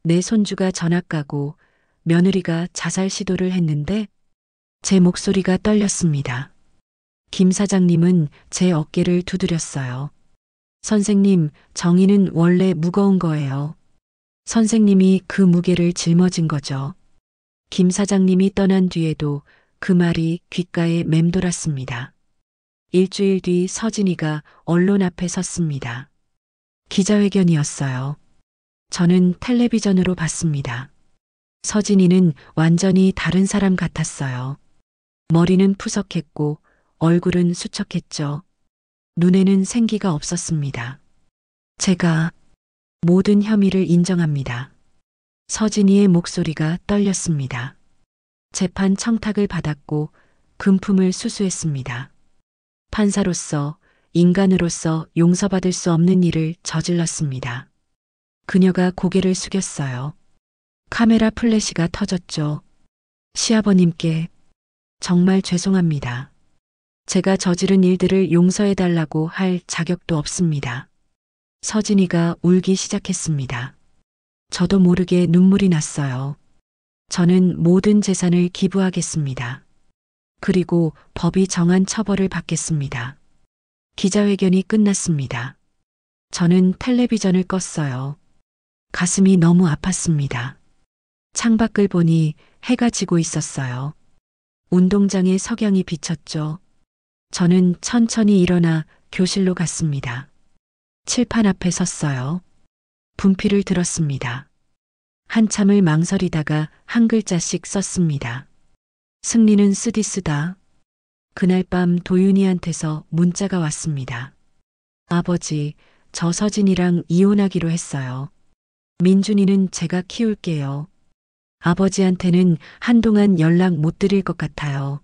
내 손주가 전학 가고 며느리가 자살 시도를 했는데 제 목소리가 떨렸습니다. 김 사장님은 제 어깨를 두드렸어요. 선생님, 정의는 원래 무거운 거예요. 선생님이 그 무게를 짊어진 거죠. 김 사장님이 떠난 뒤에도 그 말이 귓가에 맴돌았습니다. 일주일 뒤 서진이가 언론 앞에 섰습니다. 기자회견이었어요. 저는 텔레비전으로 봤습니다. 서진이는 완전히 다른 사람 같았어요. 머리는 푸석했고 얼굴은 수척했죠. 눈에는 생기가 없었습니다. 제가 모든 혐의를 인정합니다. 서진이의 목소리가 떨렸습니다. 재판 청탁을 받았고 금품을 수수했습니다. 판사로서, 인간으로서 용서받을 수 없는 일을 저질렀습니다. 그녀가 고개를 숙였어요. 카메라 플래시가 터졌죠. 시아버님께 정말 죄송합니다. 제가 저지른 일들을 용서해달라고 할 자격도 없습니다. 서진이가 울기 시작했습니다. 저도 모르게 눈물이 났어요. 저는 모든 재산을 기부하겠습니다. 그리고 법이 정한 처벌을 받겠습니다. 기자회견이 끝났습니다. 저는 텔레비전을 껐어요. 가슴이 너무 아팠습니다. 창밖을 보니 해가 지고 있었어요. 운동장에 석양이 비쳤죠. 저는 천천히 일어나 교실로 갔습니다. 칠판 앞에 섰어요. 분필을 들었습니다. 한참을 망설이다가 한 글자씩 썼습니다. 승리는 쓰디쓰다. 그날 밤 도윤이한테서 문자가 왔습니다. 아버지, 저 서진이랑 이혼하기로 했어요. 민준이는 제가 키울게요. 아버지한테는 한동안 연락 못 드릴 것 같아요.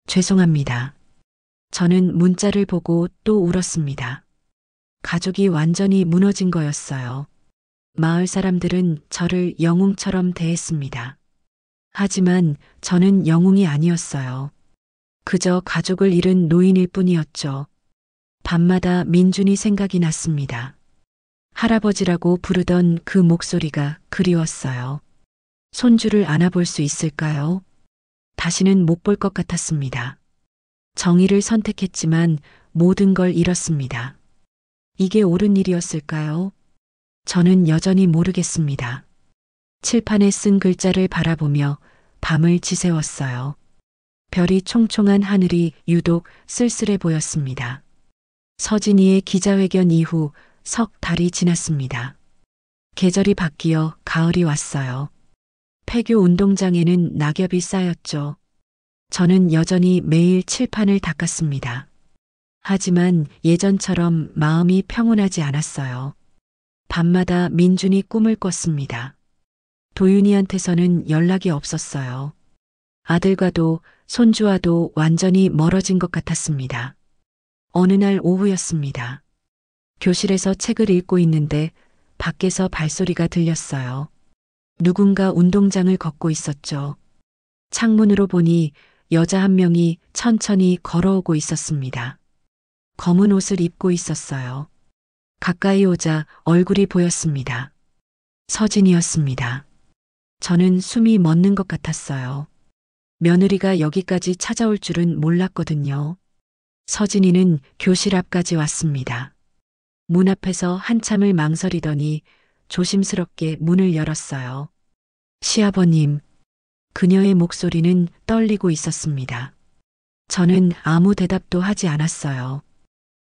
죄송합니다. 저는 문자를 보고 또 울었습니다. 가족이 완전히 무너진 거였어요. 마을 사람들은 저를 영웅처럼 대했습니다. 하지만 저는 영웅이 아니었어요. 그저 가족을 잃은 노인일 뿐이었죠. 밤마다 민준이 생각이 났습니다. 할아버지라고 부르던 그 목소리가 그리웠어요. 손주를 안아볼 수 있을까요? 다시는 못 볼 것 같았습니다. 정의를 선택했지만 모든 걸 잃었습니다. 이게 옳은 일이었을까요? 저는 여전히 모르겠습니다. 칠판에 쓴 글자를 바라보며 밤을 지새웠어요. 별이 총총한 하늘이 유독 쓸쓸해 보였습니다. 서진이의 기자회견 이후 석 달이 지났습니다. 계절이 바뀌어 가을이 왔어요. 폐교 운동장에는 낙엽이 쌓였죠. 저는 여전히 매일 칠판을 닦았습니다. 하지만 예전처럼 마음이 평온하지 않았어요. 밤마다 민준이 꿈을 꿨습니다. 도윤이한테서는 연락이 없었어요. 아들과도 손주와도 완전히 멀어진 것 같았습니다. 어느 날 오후였습니다. 교실에서 책을 읽고 있는데 밖에서 발소리가 들렸어요. 누군가 운동장을 걷고 있었죠. 창문으로 보니 여자 한 명이 천천히 걸어오고 있었습니다. 검은 옷을 입고 있었어요. 가까이 오자 얼굴이 보였습니다. 서진이었습니다. 저는 숨이 멎는 것 같았어요. 며느리가 여기까지 찾아올 줄은 몰랐거든요. 서진이는 교실 앞까지 왔습니다. 문 앞에서 한참을 망설이더니 조심스럽게 문을 열었어요. 시아버님, 그녀의 목소리는 떨리고 있었습니다. 저는 아무 대답도 하지 않았어요.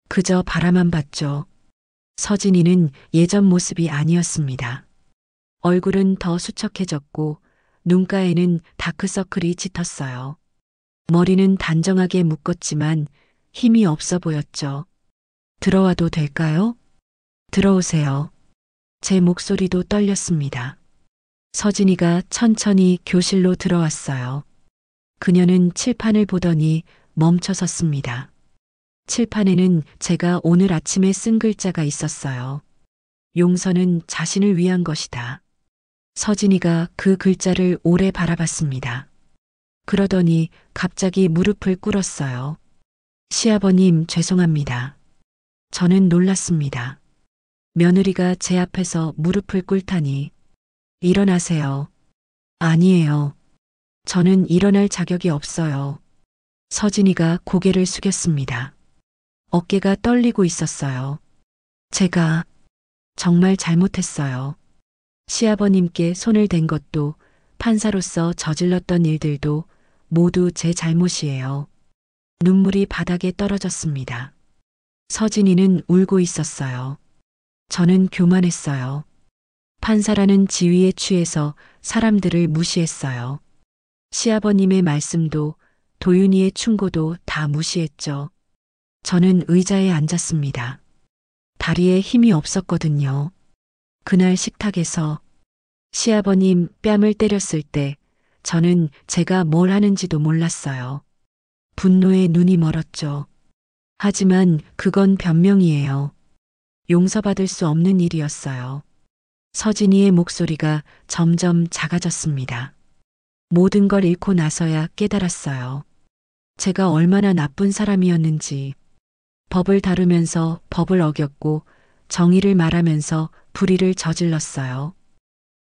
그저 바라만 봤죠. 서진이는 예전 모습이 아니었습니다. 얼굴은 더 수척해졌고 눈가에는 다크서클이 짙었어요. 머리는 단정하게 묶었지만 힘이 없어 보였죠. 들어와도 될까요? 들어오세요. 제 목소리도 떨렸습니다. 서진이가 천천히 교실로 들어왔어요. 그녀는 칠판을 보더니 멈춰 섰습니다. 칠판에는 제가 오늘 아침에 쓴 글자가 있었어요. 용서는 자신을 위한 것이다. 서진이가 그 글자를 오래 바라봤습니다. 그러더니 갑자기 무릎을 꿇었어요. 시아버님, 죄송합니다. 저는 놀랐습니다. 며느리가 제 앞에서 무릎을 꿇다니. 일어나세요. 아니에요. 저는 일어날 자격이 없어요. 서진이가 고개를 숙였습니다. 어깨가 떨리고 있었어요. 제가 정말 잘못했어요. 시아버님께 손을 댄 것도 판사로서 저질렀던 일들도 모두 제 잘못이에요. 눈물이 바닥에 떨어졌습니다. 서진이는 울고 있었어요. 저는 교만했어요. 판사라는 지위에 취해서 사람들을 무시했어요. 시아버님의 말씀도 도윤이의 충고도 다 무시했죠. 저는 의자에 앉았습니다. 다리에 힘이 없었거든요. 그날 식탁에서 시아버님 뺨을 때렸을 때 저는 제가 뭘 하는지도 몰랐어요. 분노에 눈이 멀었죠. 하지만 그건 변명이에요. 용서받을 수 없는 일이었어요. 서진이의 목소리가 점점 작아졌습니다. 모든 걸 잃고 나서야 깨달았어요. 제가 얼마나 나쁜 사람이었는지. 법을 다루면서 법을 어겼고 정의를 말하면서 불의를 저질렀어요.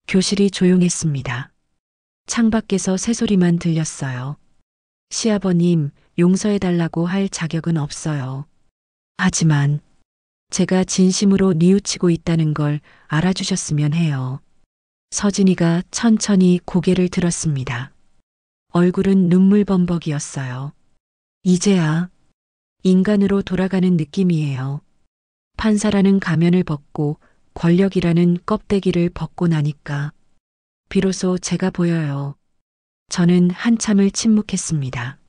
교실이 조용했습니다. 창밖에서 새소리만 들렸어요. 시아버님, 용서해달라고 할 자격은 없어요. 하지만 제가 진심으로 뉘우치고 있다는 걸 알아주셨으면 해요. 서진이가 천천히 고개를 들었습니다. 얼굴은 눈물범벅이었어요. 이제야 인간으로 돌아가는 느낌이에요. 판사라는 가면을 벗고 권력이라는 껍데기를 벗고 나니까 비로소 제가 보여요. 저는 한참을 침묵했습니다.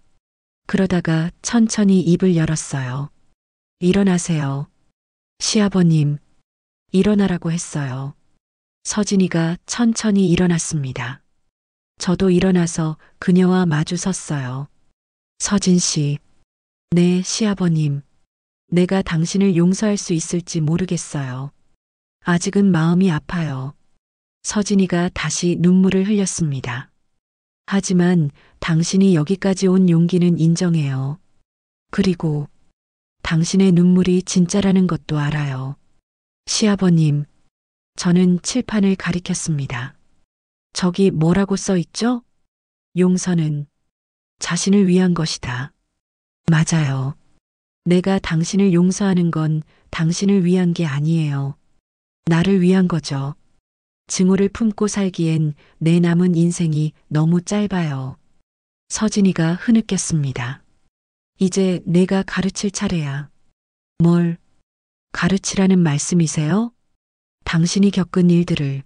그러다가 천천히 입을 열었어요. 일어나세요. 시아버님, 일어나라고 했어요. 서진이가 천천히 일어났습니다. 저도 일어나서 그녀와 마주 섰어요. 서진 씨, 네, 시아버님. 내가 당신을 용서할 수 있을지 모르겠어요. 아직은 마음이 아파요. 서진이가 다시 눈물을 흘렸습니다. 하지만 당신이 여기까지 온 용기는 인정해요. 그리고 당신의 눈물이 진짜라는 것도 알아요. 시아버님, 저는 칠판을 가리켰습니다. 저기 뭐라고 써 있죠? 용서는 자신을 위한 것이다. 맞아요. 내가 당신을 용서하는 건 당신을 위한 게 아니에요. 나를 위한 거죠. 증오를 품고 살기엔 내 남은 인생이 너무 짧아요. 서진이가 흐느꼈습니다. 이제 내가 가르칠 차례야. 뭘 가르치라는 말씀이세요? 당신이 겪은 일들을,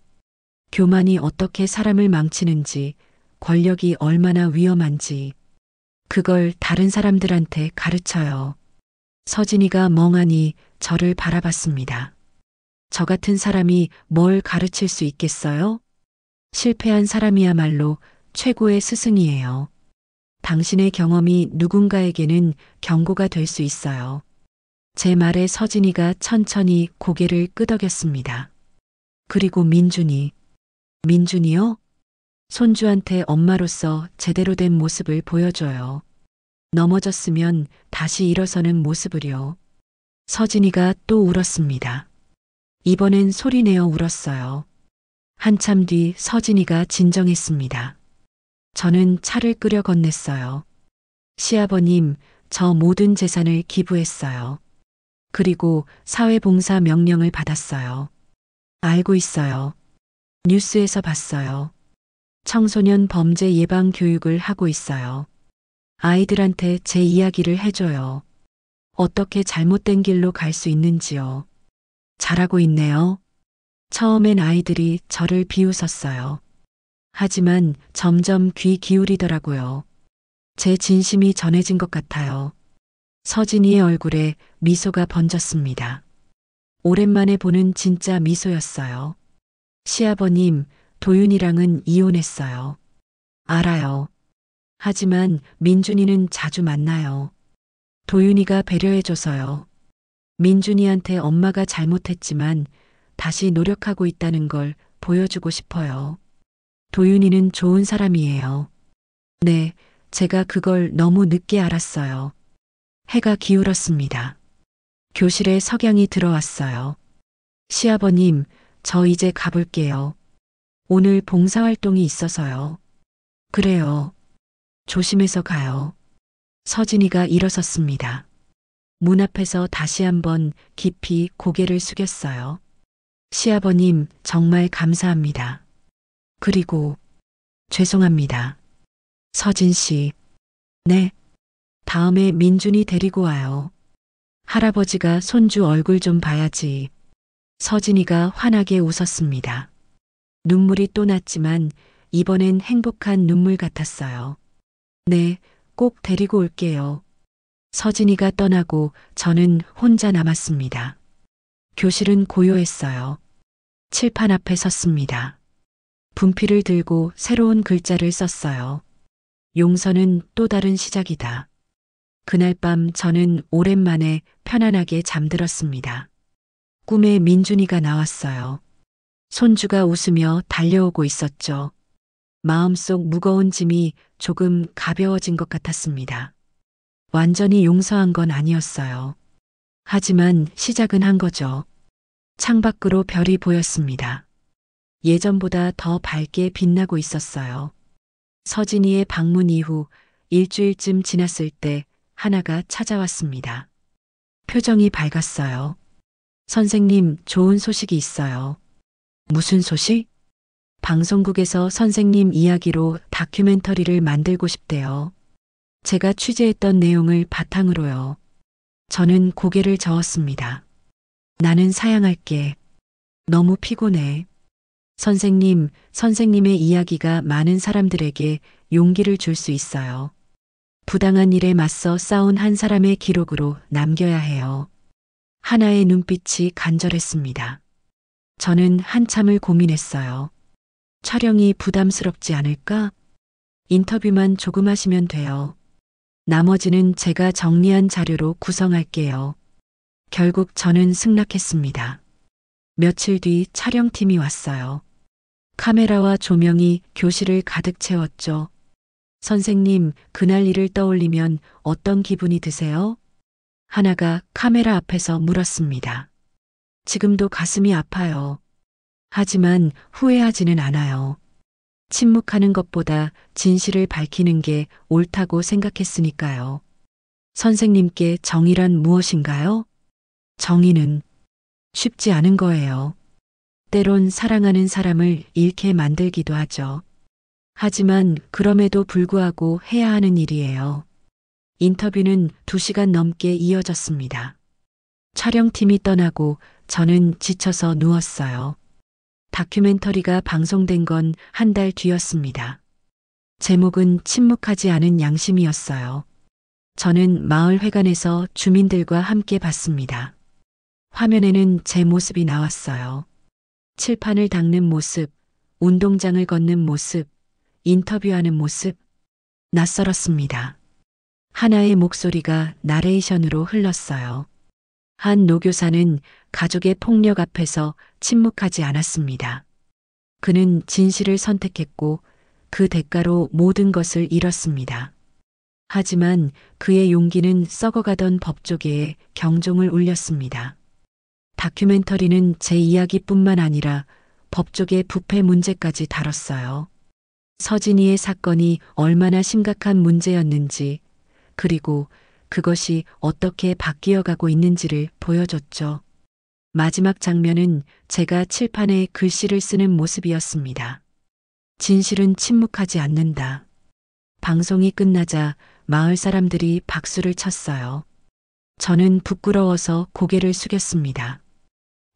교만이 어떻게 사람을 망치는지, 권력이 얼마나 위험한지, 그걸 다른 사람들한테 가르쳐요. 서진이가 멍하니 저를 바라봤습니다. 저 같은 사람이 뭘 가르칠 수 있겠어요? 실패한 사람이야말로 최고의 스승이에요. 당신의 경험이 누군가에게는 경고가 될 수 있어요. 제 말에 서진이가 천천히 고개를 끄덕였습니다. 그리고 민준이요? 손주한테 엄마로서 제대로 된 모습을 보여줘요. 넘어졌으면 다시 일어서는 모습을요. 서진이가 또 울었습니다. 이번엔 소리내어 울었어요. 한참 뒤 서진이가 진정했습니다. 저는 차를 끓여 건넸어요. 시아버님, 저 모든 재산을 기부했어요. 그리고 사회봉사 명령을 받았어요. 알고 있어요. 뉴스에서 봤어요. 청소년 범죄 예방 교육을 하고 있어요. 아이들한테 제 이야기를 해줘요. 어떻게 잘못된 길로 갈 수 있는지요. 잘하고 있네요. 처음엔 아이들이 저를 비웃었어요. 하지만 점점 귀 기울이더라고요. 제 진심이 전해진 것 같아요. 서진이의 얼굴에 미소가 번졌습니다. 오랜만에 보는 진짜 미소였어요. 시아버님, 도윤이랑은 이혼했어요. 알아요. 하지만 민준이는 자주 만나요. 도윤이가 배려해줘서요. 민준이한테 엄마가 잘못했지만 다시 노력하고 있다는 걸 보여주고 싶어요. 도윤이는 좋은 사람이에요. 네, 제가 그걸 너무 늦게 알았어요. 해가 기울었습니다. 교실에 석양이 들어왔어요. 시아버님, 저 이제 가볼게요. 오늘 봉사활동이 있어서요. 그래요. 조심해서 가요. 서진이가 일어섰습니다. 문 앞에서 다시 한번 깊이 고개를 숙였어요. 시아버님, 정말 감사합니다. 그리고 죄송합니다. 서진 씨. 네. 다음에 민준이 데리고 와요. 할아버지가 손주 얼굴 좀 봐야지. 서진이가 환하게 웃었습니다. 눈물이 또 났지만 이번엔 행복한 눈물 같았어요. 네, 꼭 데리고 올게요. 서진이가 떠나고 저는 혼자 남았습니다. 교실은 고요했어요. 칠판 앞에 섰습니다. 분필을 들고 새로운 글자를 썼어요. 용서는 또 다른 시작이다. 그날 밤 저는 오랜만에 편안하게 잠들었습니다. 꿈에 민준이가 나왔어요. 손주가 웃으며 달려오고 있었죠. 마음속 무거운 짐이 조금 가벼워진 것 같았습니다. 완전히 용서한 건 아니었어요. 하지만 시작은 한 거죠. 창밖으로 별이 보였습니다. 예전보다 더 밝게 빛나고 있었어요. 서진이의 방문 이후 일주일쯤 지났을 때 하나가 찾아왔습니다. 표정이 밝았어요. 선생님, 좋은 소식이 있어요. 무슨 소식? 방송국에서 선생님 이야기로 다큐멘터리를 만들고 싶대요. 제가 취재했던 내용을 바탕으로요. 저는 고개를 저었습니다. 나는 사양할게. 너무 피곤해. 선생님, 선생님의 이야기가 많은 사람들에게 용기를 줄 수 있어요. 부당한 일에 맞서 싸운 한 사람의 기록으로 남겨야 해요. 하나의 눈빛이 간절했습니다. 저는 한참을 고민했어요. 촬영이 부담스럽지 않을까? 인터뷰만 조금 하시면 돼요. 나머지는 제가 정리한 자료로 구성할게요. 결국 저는 승낙했습니다. 며칠 뒤 촬영팀이 왔어요. 카메라와 조명이 교실을 가득 채웠죠. 선생님, 그날 일을 떠올리면 어떤 기분이 드세요? 하나가 카메라 앞에서 물었습니다. 지금도 가슴이 아파요. 하지만 후회하지는 않아요. 침묵하는 것보다 진실을 밝히는 게 옳다고 생각했으니까요. 선생님께 정의란 무엇인가요? 정의는 쉽지 않은 거예요. 때론 사랑하는 사람을 잃게 만들기도 하죠. 하지만 그럼에도 불구하고 해야 하는 일이에요. 인터뷰는 2시간 넘게 이어졌습니다. 촬영팀이 떠나고 저는 지쳐서 누웠어요. 다큐멘터리가 방송된 건 한 달 뒤였습니다. 제목은 침묵하지 않은 양심이었어요. 저는 마을 회관에서 주민들과 함께 봤습니다. 화면에는 제 모습이 나왔어요. 칠판을 닦는 모습, 운동장을 걷는 모습, 인터뷰하는 모습. 낯설었습니다. 하나의 목소리가 나레이션으로 흘렀어요. 한 노교사는 가족의 폭력 앞에서 침묵하지 않았습니다. 그는 진실을 선택했고 그 대가로 모든 것을 잃었습니다. 하지만 그의 용기는 썩어가던 법조계에 경종을 울렸습니다. 다큐멘터리는 제 이야기뿐만 아니라 법조계 부패 문제까지 다뤘어요. 서진이의 사건이 얼마나 심각한 문제였는지, 그리고 그것이 어떻게 바뀌어가고 있는지를 보여줬죠. 마지막 장면은 제가 칠판에 글씨를 쓰는 모습이었습니다. 진실은 침묵하지 않는다. 방송이 끝나자 마을 사람들이 박수를 쳤어요. 저는 부끄러워서 고개를 숙였습니다.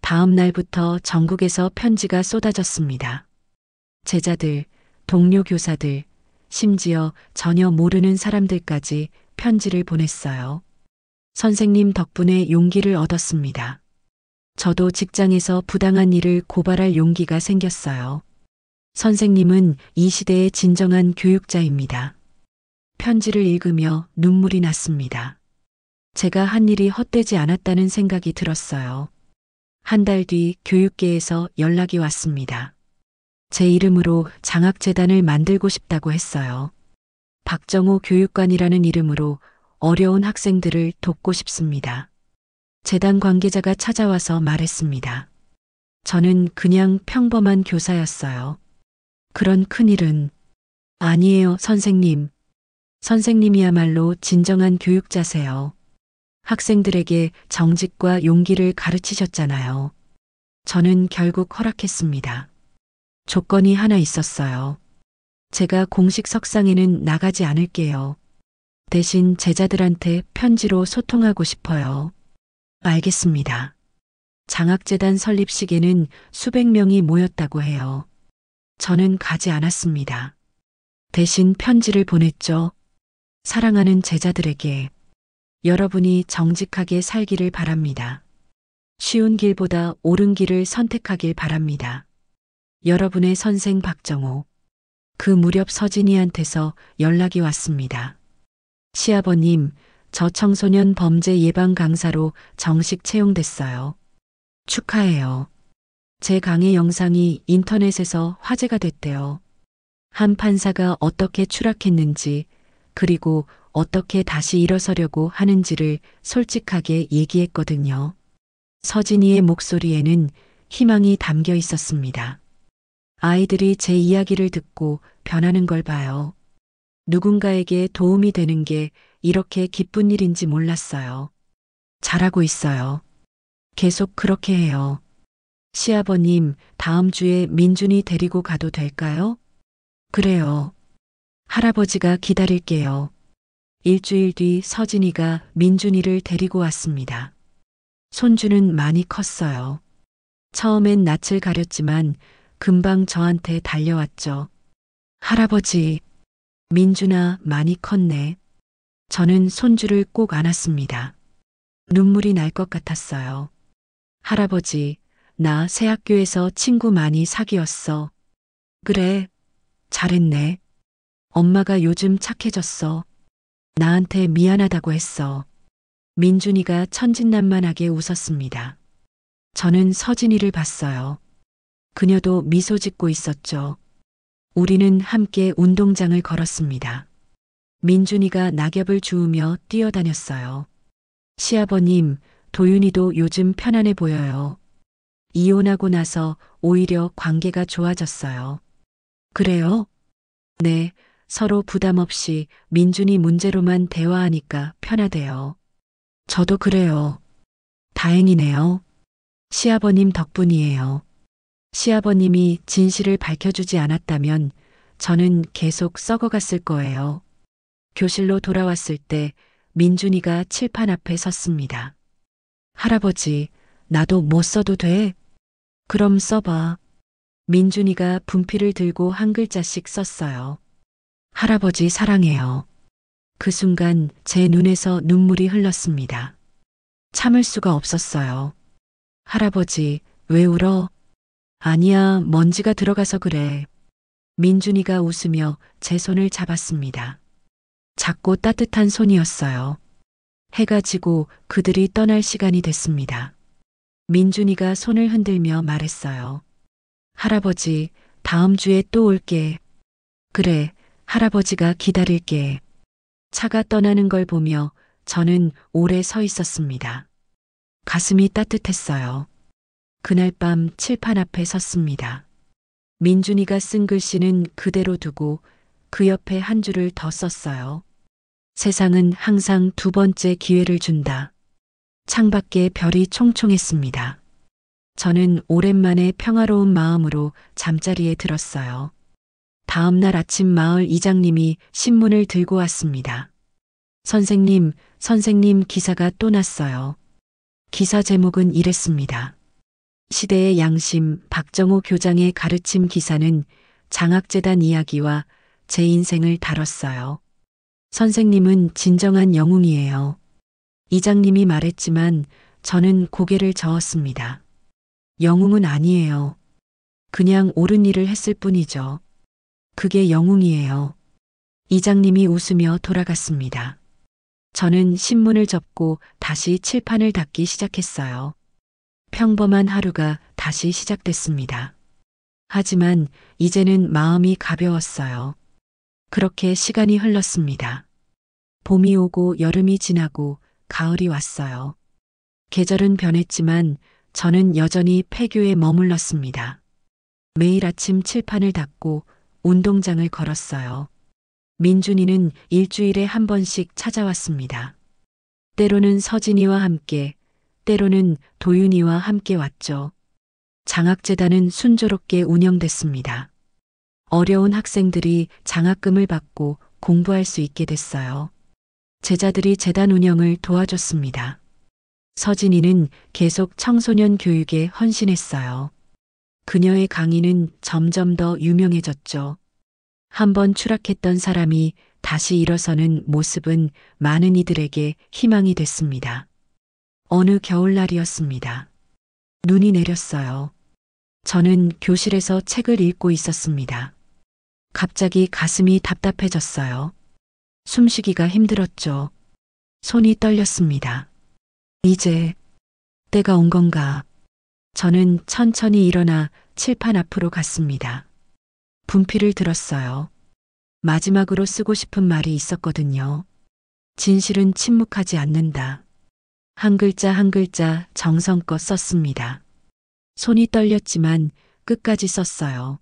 다음 날부터 전국에서 편지가 쏟아졌습니다. 제자들, 동료 교사들, 심지어 전혀 모르는 사람들까지 편지를 보냈어요. 선생님 덕분에 용기를 얻었습니다. 저도 직장에서 부당한 일을 고발할 용기가 생겼어요. 선생님은 이 시대의 진정한 교육자입니다. 편지를 읽으며 눈물이 났습니다. 제가 한 일이 헛되지 않았다는 생각이 들었어요. 한 달 뒤 교육계에서 연락이 왔습니다. 제 이름으로 장학재단을 만들고 싶다고 했어요. 박정호 교육관이라는 이름으로 어려운 학생들을 돕고 싶습니다. 재단 관계자가 찾아와서 말했습니다. 저는 그냥 평범한 교사였어요. 그런 큰일은 아니에요, 선생님. 선생님이야말로 진정한 교육자세요. 학생들에게 정직과 용기를 가르치셨잖아요. 저는 결국 허락했습니다. 조건이 하나 있었어요. 제가 공식 석상에는 나가지 않을게요. 대신 제자들한테 편지로 소통하고 싶어요. 알겠습니다. 장학재단 설립식에는 수백 명이 모였다고 해요. 저는 가지 않았습니다. 대신 편지를 보냈죠. 사랑하는 제자들에게 여러분이 정직하게 살기를 바랍니다. 쉬운 길보다 옳은 길을 선택하길 바랍니다. 여러분의 선생 박정호. 그 무렵 서진이한테서 연락이 왔습니다. 시아버님, 저 청소년 범죄 예방 강사로 정식 채용됐어요. 축하해요. 제 강의 영상이 인터넷에서 화제가 됐대요. 한 판사가 어떻게 추락했는지, 그리고 어떻게 다시 일어서려고 하는지를 솔직하게 얘기했거든요. 서진이의 목소리에는 희망이 담겨 있었습니다. 아이들이 제 이야기를 듣고 변하는 걸 봐요. 누군가에게 도움이 되는 게 이렇게 기쁜 일인지 몰랐어요. 잘하고 있어요. 계속 그렇게 해요. 시아버님, 다음 주에 민준이 데리고 가도 될까요? 그래요. 할아버지가 기다릴게요. 일주일 뒤 서진이가 민준이를 데리고 왔습니다. 손주는 많이 컸어요. 처음엔 낯을 가렸지만 금방 저한테 달려왔죠. 할아버지, 민준아 많이 컸네. 저는 손주를 꼭 안았습니다. 눈물이 날 것 같았어요. 할아버지, 나 새 학교에서 친구 많이 사귀었어. 그래, 잘했네. 엄마가 요즘 착해졌어. 나한테 미안하다고 했어. 민준이가 천진난만하게 웃었습니다. 저는 서진이를 봤어요. 그녀도 미소 짓고 있었죠. 우리는 함께 운동장을 걸었습니다. 민준이가 낙엽을 주우며 뛰어다녔어요. 시아버님, 도윤이도 요즘 편안해 보여요. 이혼하고 나서 오히려 관계가 좋아졌어요. 그래요? 네, 서로 부담 없이 민준이 문제로만 대화하니까 편하대요. 저도 그래요. 다행이네요. 시아버님 덕분이에요. 시아버님이 진실을 밝혀주지 않았다면 저는 계속 썩어갔을 거예요. 교실로 돌아왔을 때 민준이가 칠판 앞에 섰습니다. 할아버지, 나도 못 써도 돼? 그럼 써봐. 민준이가 분필을 들고 한 글자씩 썼어요. 할아버지 사랑해요. 그 순간 제 눈에서 눈물이 흘렀습니다. 참을 수가 없었어요. 할아버지, 왜 울어? 아니야, 먼지가 들어가서 그래. 민준이가 웃으며 제 손을 잡았습니다. 작고 따뜻한 손이었어요. 해가 지고 그들이 떠날 시간이 됐습니다. 민준이가 손을 흔들며 말했어요. 할아버지, 다음 주에 또 올게. 그래, 할아버지가 기다릴게. 차가 떠나는 걸 보며 저는 오래 서 있었습니다. 가슴이 따뜻했어요. 그날 밤 칠판 앞에 섰습니다. 민준이가 쓴 글씨는 그대로 두고 그 옆에 한 줄을 더 썼어요. 세상은 항상 두 번째 기회를 준다. 창밖에 별이 총총했습니다. 저는 오랜만에 평화로운 마음으로 잠자리에 들었어요. 다음 날 아침 마을 이장님이 신문을 들고 왔습니다. 선생님, 기사가 또 났어요. 기사 제목은 이랬습니다. 시대의 양심 박정호 교장의 가르침 기사는 장학재단 이야기와 제 인생을 다뤘어요. 선생님은 진정한 영웅이에요. 이장님이 말했지만 저는 고개를 저었습니다. 영웅은 아니에요. 그냥 옳은 일을 했을 뿐이죠. 그게 영웅이에요. 이장님이 웃으며 돌아갔습니다. 저는 신문을 접고 다시 칠판을 닦기 시작했어요. 평범한 하루가 다시 시작됐습니다. 하지만 이제는 마음이 가벼웠어요. 그렇게 시간이 흘렀습니다. 봄이 오고 여름이 지나고 가을이 왔어요. 계절은 변했지만 저는 여전히 폐교에 머물렀습니다. 매일 아침 칠판을 닦고 운동장을 걸었어요. 민준이는 일주일에 한 번씩 찾아왔습니다. 때로는 서진이와 함께, 때로는 도윤이와 함께 왔죠. 장학재단은 순조롭게 운영됐습니다. 어려운 학생들이 장학금을 받고 공부할 수 있게 됐어요. 제자들이 재단 운영을 도와줬습니다. 서진이는 계속 청소년 교육에 헌신했어요. 그녀의 강의는 점점 더 유명해졌죠. 한번 추락했던 사람이 다시 일어서는 모습은 많은 이들에게 희망이 됐습니다. 어느 겨울날이었습니다. 눈이 내렸어요. 저는 교실에서 책을 읽고 있었습니다. 갑자기 가슴이 답답해졌어요. 숨쉬기가 힘들었죠. 손이 떨렸습니다. 이제 때가 온 건가? 저는 천천히 일어나 칠판 앞으로 갔습니다. 분필을 들었어요. 마지막으로 쓰고 싶은 말이 있었거든요. 진실은 침묵하지 않는다. 한 글자 한 글자 정성껏 썼습니다. 손이 떨렸지만 끝까지 썼어요.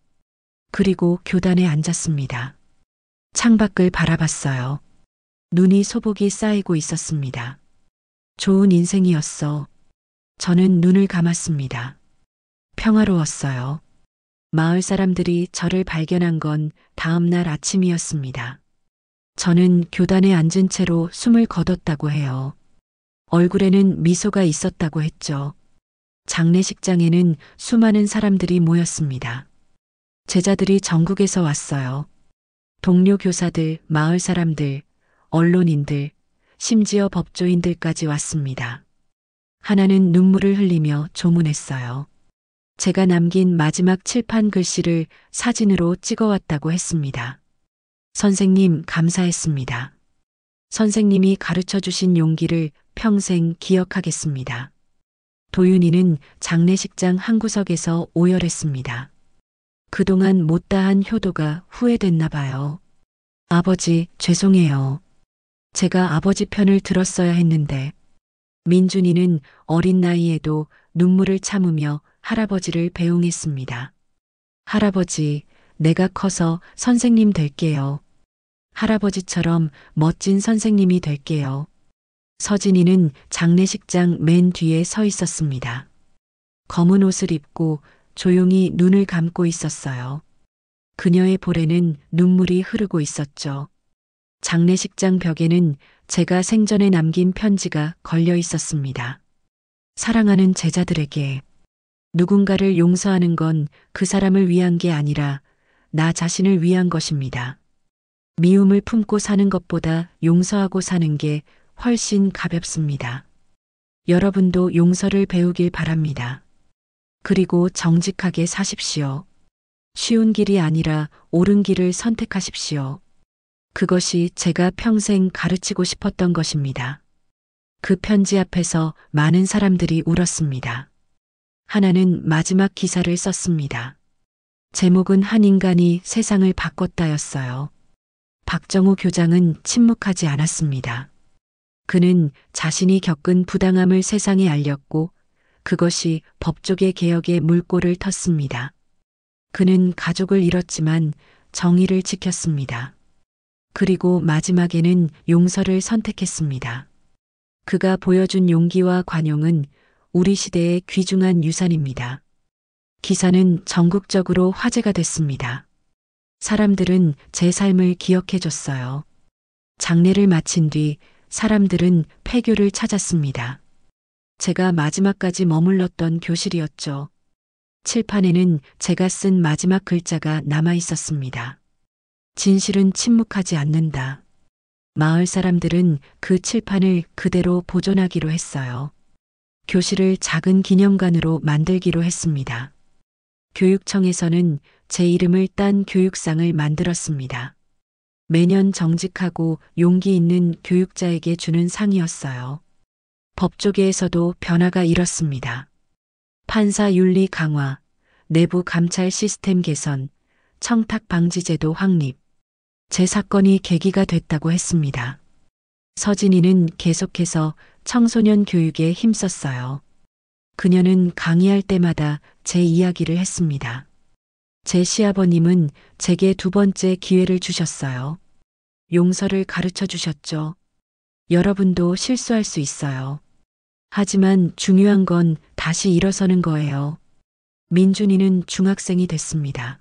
그리고 교단에 앉았습니다. 창밖을 바라봤어요. 눈이 소복이 쌓이고 있었습니다. 좋은 인생이었어. 저는 눈을 감았습니다. 평화로웠어요. 마을 사람들이 저를 발견한 건 다음 날 아침이었습니다. 저는 교단에 앉은 채로 숨을 거뒀다고 해요. 얼굴에는 미소가 있었다고 했죠. 장례식장에는 수많은 사람들이 모였습니다. 제자들이 전국에서 왔어요. 동료 교사들, 마을 사람들, 언론인들, 심지어 법조인들까지 왔습니다. 하나는 눈물을 흘리며 조문했어요. 제가 남긴 마지막 칠판 글씨를 사진으로 찍어왔다고 했습니다. 선생님, 감사했습니다. 선생님이 가르쳐 주신 용기를 평생 기억하겠습니다. 도윤이는 장례식장 한 구석에서 오열했습니다. 그동안 못다한 효도가 후회됐나 봐요. 아버지, 죄송해요. 제가 아버지 편을 들었어야 했는데. 민준이는 어린 나이에도 눈물을 참으며 할아버지를 배웅했습니다. 할아버지, 내가 커서 선생님 될게요. 할아버지처럼 멋진 선생님이 될게요. 서진이는 장례식장 맨 뒤에 서 있었습니다. 검은 옷을 입고 조용히 눈을 감고 있었어요. 그녀의 볼에는 눈물이 흐르고 있었죠. 장례식장 벽에는 제가 생전에 남긴 편지가 걸려 있었습니다. 사랑하는 제자들에게 누군가를 용서하는 건 그 사람을 위한 게 아니라 나 자신을 위한 것입니다. 미움을 품고 사는 것보다 용서하고 사는 게 훨씬 가볍습니다. 여러분도 용서를 배우길 바랍니다. 그리고 정직하게 사십시오. 쉬운 길이 아니라 옳은 길을 선택하십시오. 그것이 제가 평생 가르치고 싶었던 것입니다. 그 편지 앞에서 많은 사람들이 울었습니다. 하나는 마지막 기사를 썼습니다. 제목은 한 인간이 세상을 바꿨다였어요. 박정우 교장은 침묵하지 않았습니다. 그는 자신이 겪은 부당함을 세상에 알렸고 그것이 법조계 개혁의 물꼬를 텄습니다. 그는 가족을 잃었지만 정의를 지켰습니다. 그리고 마지막에는 용서를 선택했습니다. 그가 보여준 용기와 관용은 우리 시대의 귀중한 유산입니다. 기사는 전국적으로 화제가 됐습니다. 사람들은 제 삶을 기억해 줬어요. 장례를 마친 뒤 사람들은 폐교를 찾았습니다. 제가 마지막까지 머물렀던 교실이었죠. 칠판에는 제가 쓴 마지막 글자가 남아 있었습니다. 진실은 침묵하지 않는다. 마을 사람들은 그 칠판을 그대로 보존하기로 했어요. 교실을 작은 기념관으로 만들기로 했습니다. 교육청에서는 제 이름을 딴 교육상을 만들었습니다. 매년 정직하고 용기 있는 교육자에게 주는 상이었어요. 법조계에서도 변화가 일었습니다. 판사 윤리 강화, 내부 감찰 시스템 개선, 청탁 방지 제도 확립. 제 사건이 계기가 됐다고 했습니다. 서진이는 계속해서 청소년 교육에 힘썼어요. 그녀는 강의할 때마다 제 이야기를 했습니다. 제 시아버님은 제게 두 번째 기회를 주셨어요. 용서를 가르쳐 주셨죠. 여러분도 실수할 수 있어요. 하지만 중요한 건 다시 일어서는 거예요. 민준이는 중학생이 됐습니다.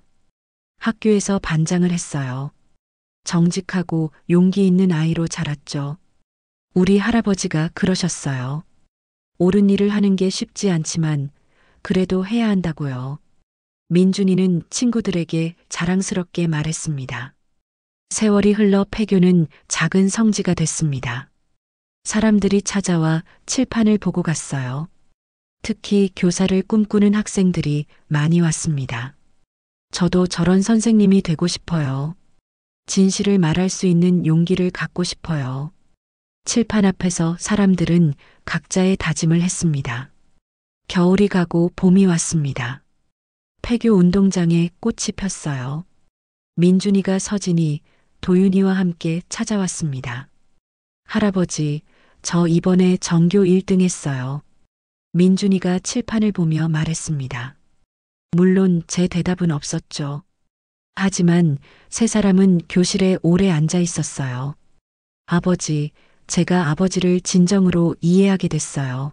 학교에서 반장을 했어요. 정직하고 용기 있는 아이로 자랐죠. 우리 할아버지가 그러셨어요. 옳은 일을 하는 게 쉽지 않지만 그래도 해야 한다고요. 민준이는 친구들에게 자랑스럽게 말했습니다. 세월이 흘러 폐교는 작은 성지가 됐습니다. 사람들이 찾아와 칠판을 보고 갔어요. 특히 교사를 꿈꾸는 학생들이 많이 왔습니다. 저도 저런 선생님이 되고 싶어요. 진실을 말할 수 있는 용기를 갖고 싶어요. 칠판 앞에서 사람들은 각자의 다짐을 했습니다. 겨울이 가고 봄이 왔습니다. 폐교 운동장에 꽃이 폈어요. 민준이가 서진이, 도윤이와 함께 찾아왔습니다. 할아버지, 저 이번에 전교 1등 했어요. 민준이가 칠판을 보며 말했습니다. 물론 제 대답은 없었죠. 하지만 세 사람은 교실에 오래 앉아 있었어요. 아버지, 제가 아버지를 진정으로 이해하게 됐어요.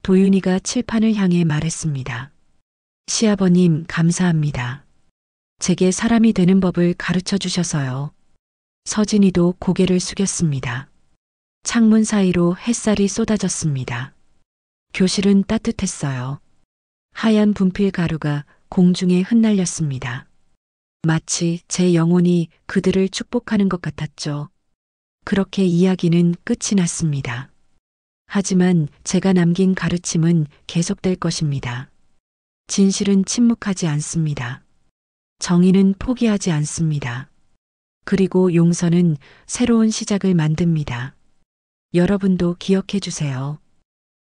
도윤이가 칠판을 향해 말했습니다. 시아버님, 감사합니다. 제게 사람이 되는 법을 가르쳐 주셔서요. 서진이도 고개를 숙였습니다. 창문 사이로 햇살이 쏟아졌습니다. 교실은 따뜻했어요. 하얀 분필 가루가 공중에 흩날렸습니다. 마치 제 영혼이 그들을 축복하는 것 같았죠. 그렇게 이야기는 끝이 났습니다. 하지만 제가 남긴 가르침은 계속될 것입니다. 진실은 침묵하지 않습니다. 정의는 포기하지 않습니다. 그리고 용서는 새로운 시작을 만듭니다. 여러분도 기억해 주세요.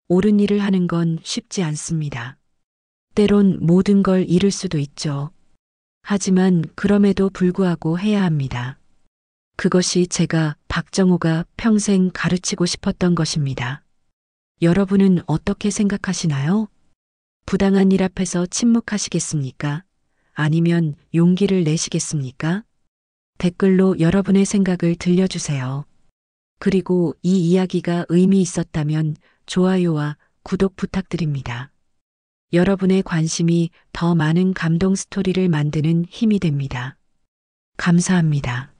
옳은 일을 하는 건 쉽지 않습니다. 때론 모든 걸 잃을 수도 있죠. 하지만 그럼에도 불구하고 해야 합니다. 그것이 제가 박정호가 평생 가르치고 싶었던 것입니다. 여러분은 어떻게 생각하시나요? 부당한 일 앞에서 침묵하시겠습니까? 아니면 용기를 내시겠습니까? 댓글로 여러분의 생각을 들려주세요. 그리고 이 이야기가 의미 있었다면 좋아요와 구독 부탁드립니다. 여러분의 관심이 더 많은 감동 스토리를 만드는 힘이 됩니다. 감사합니다.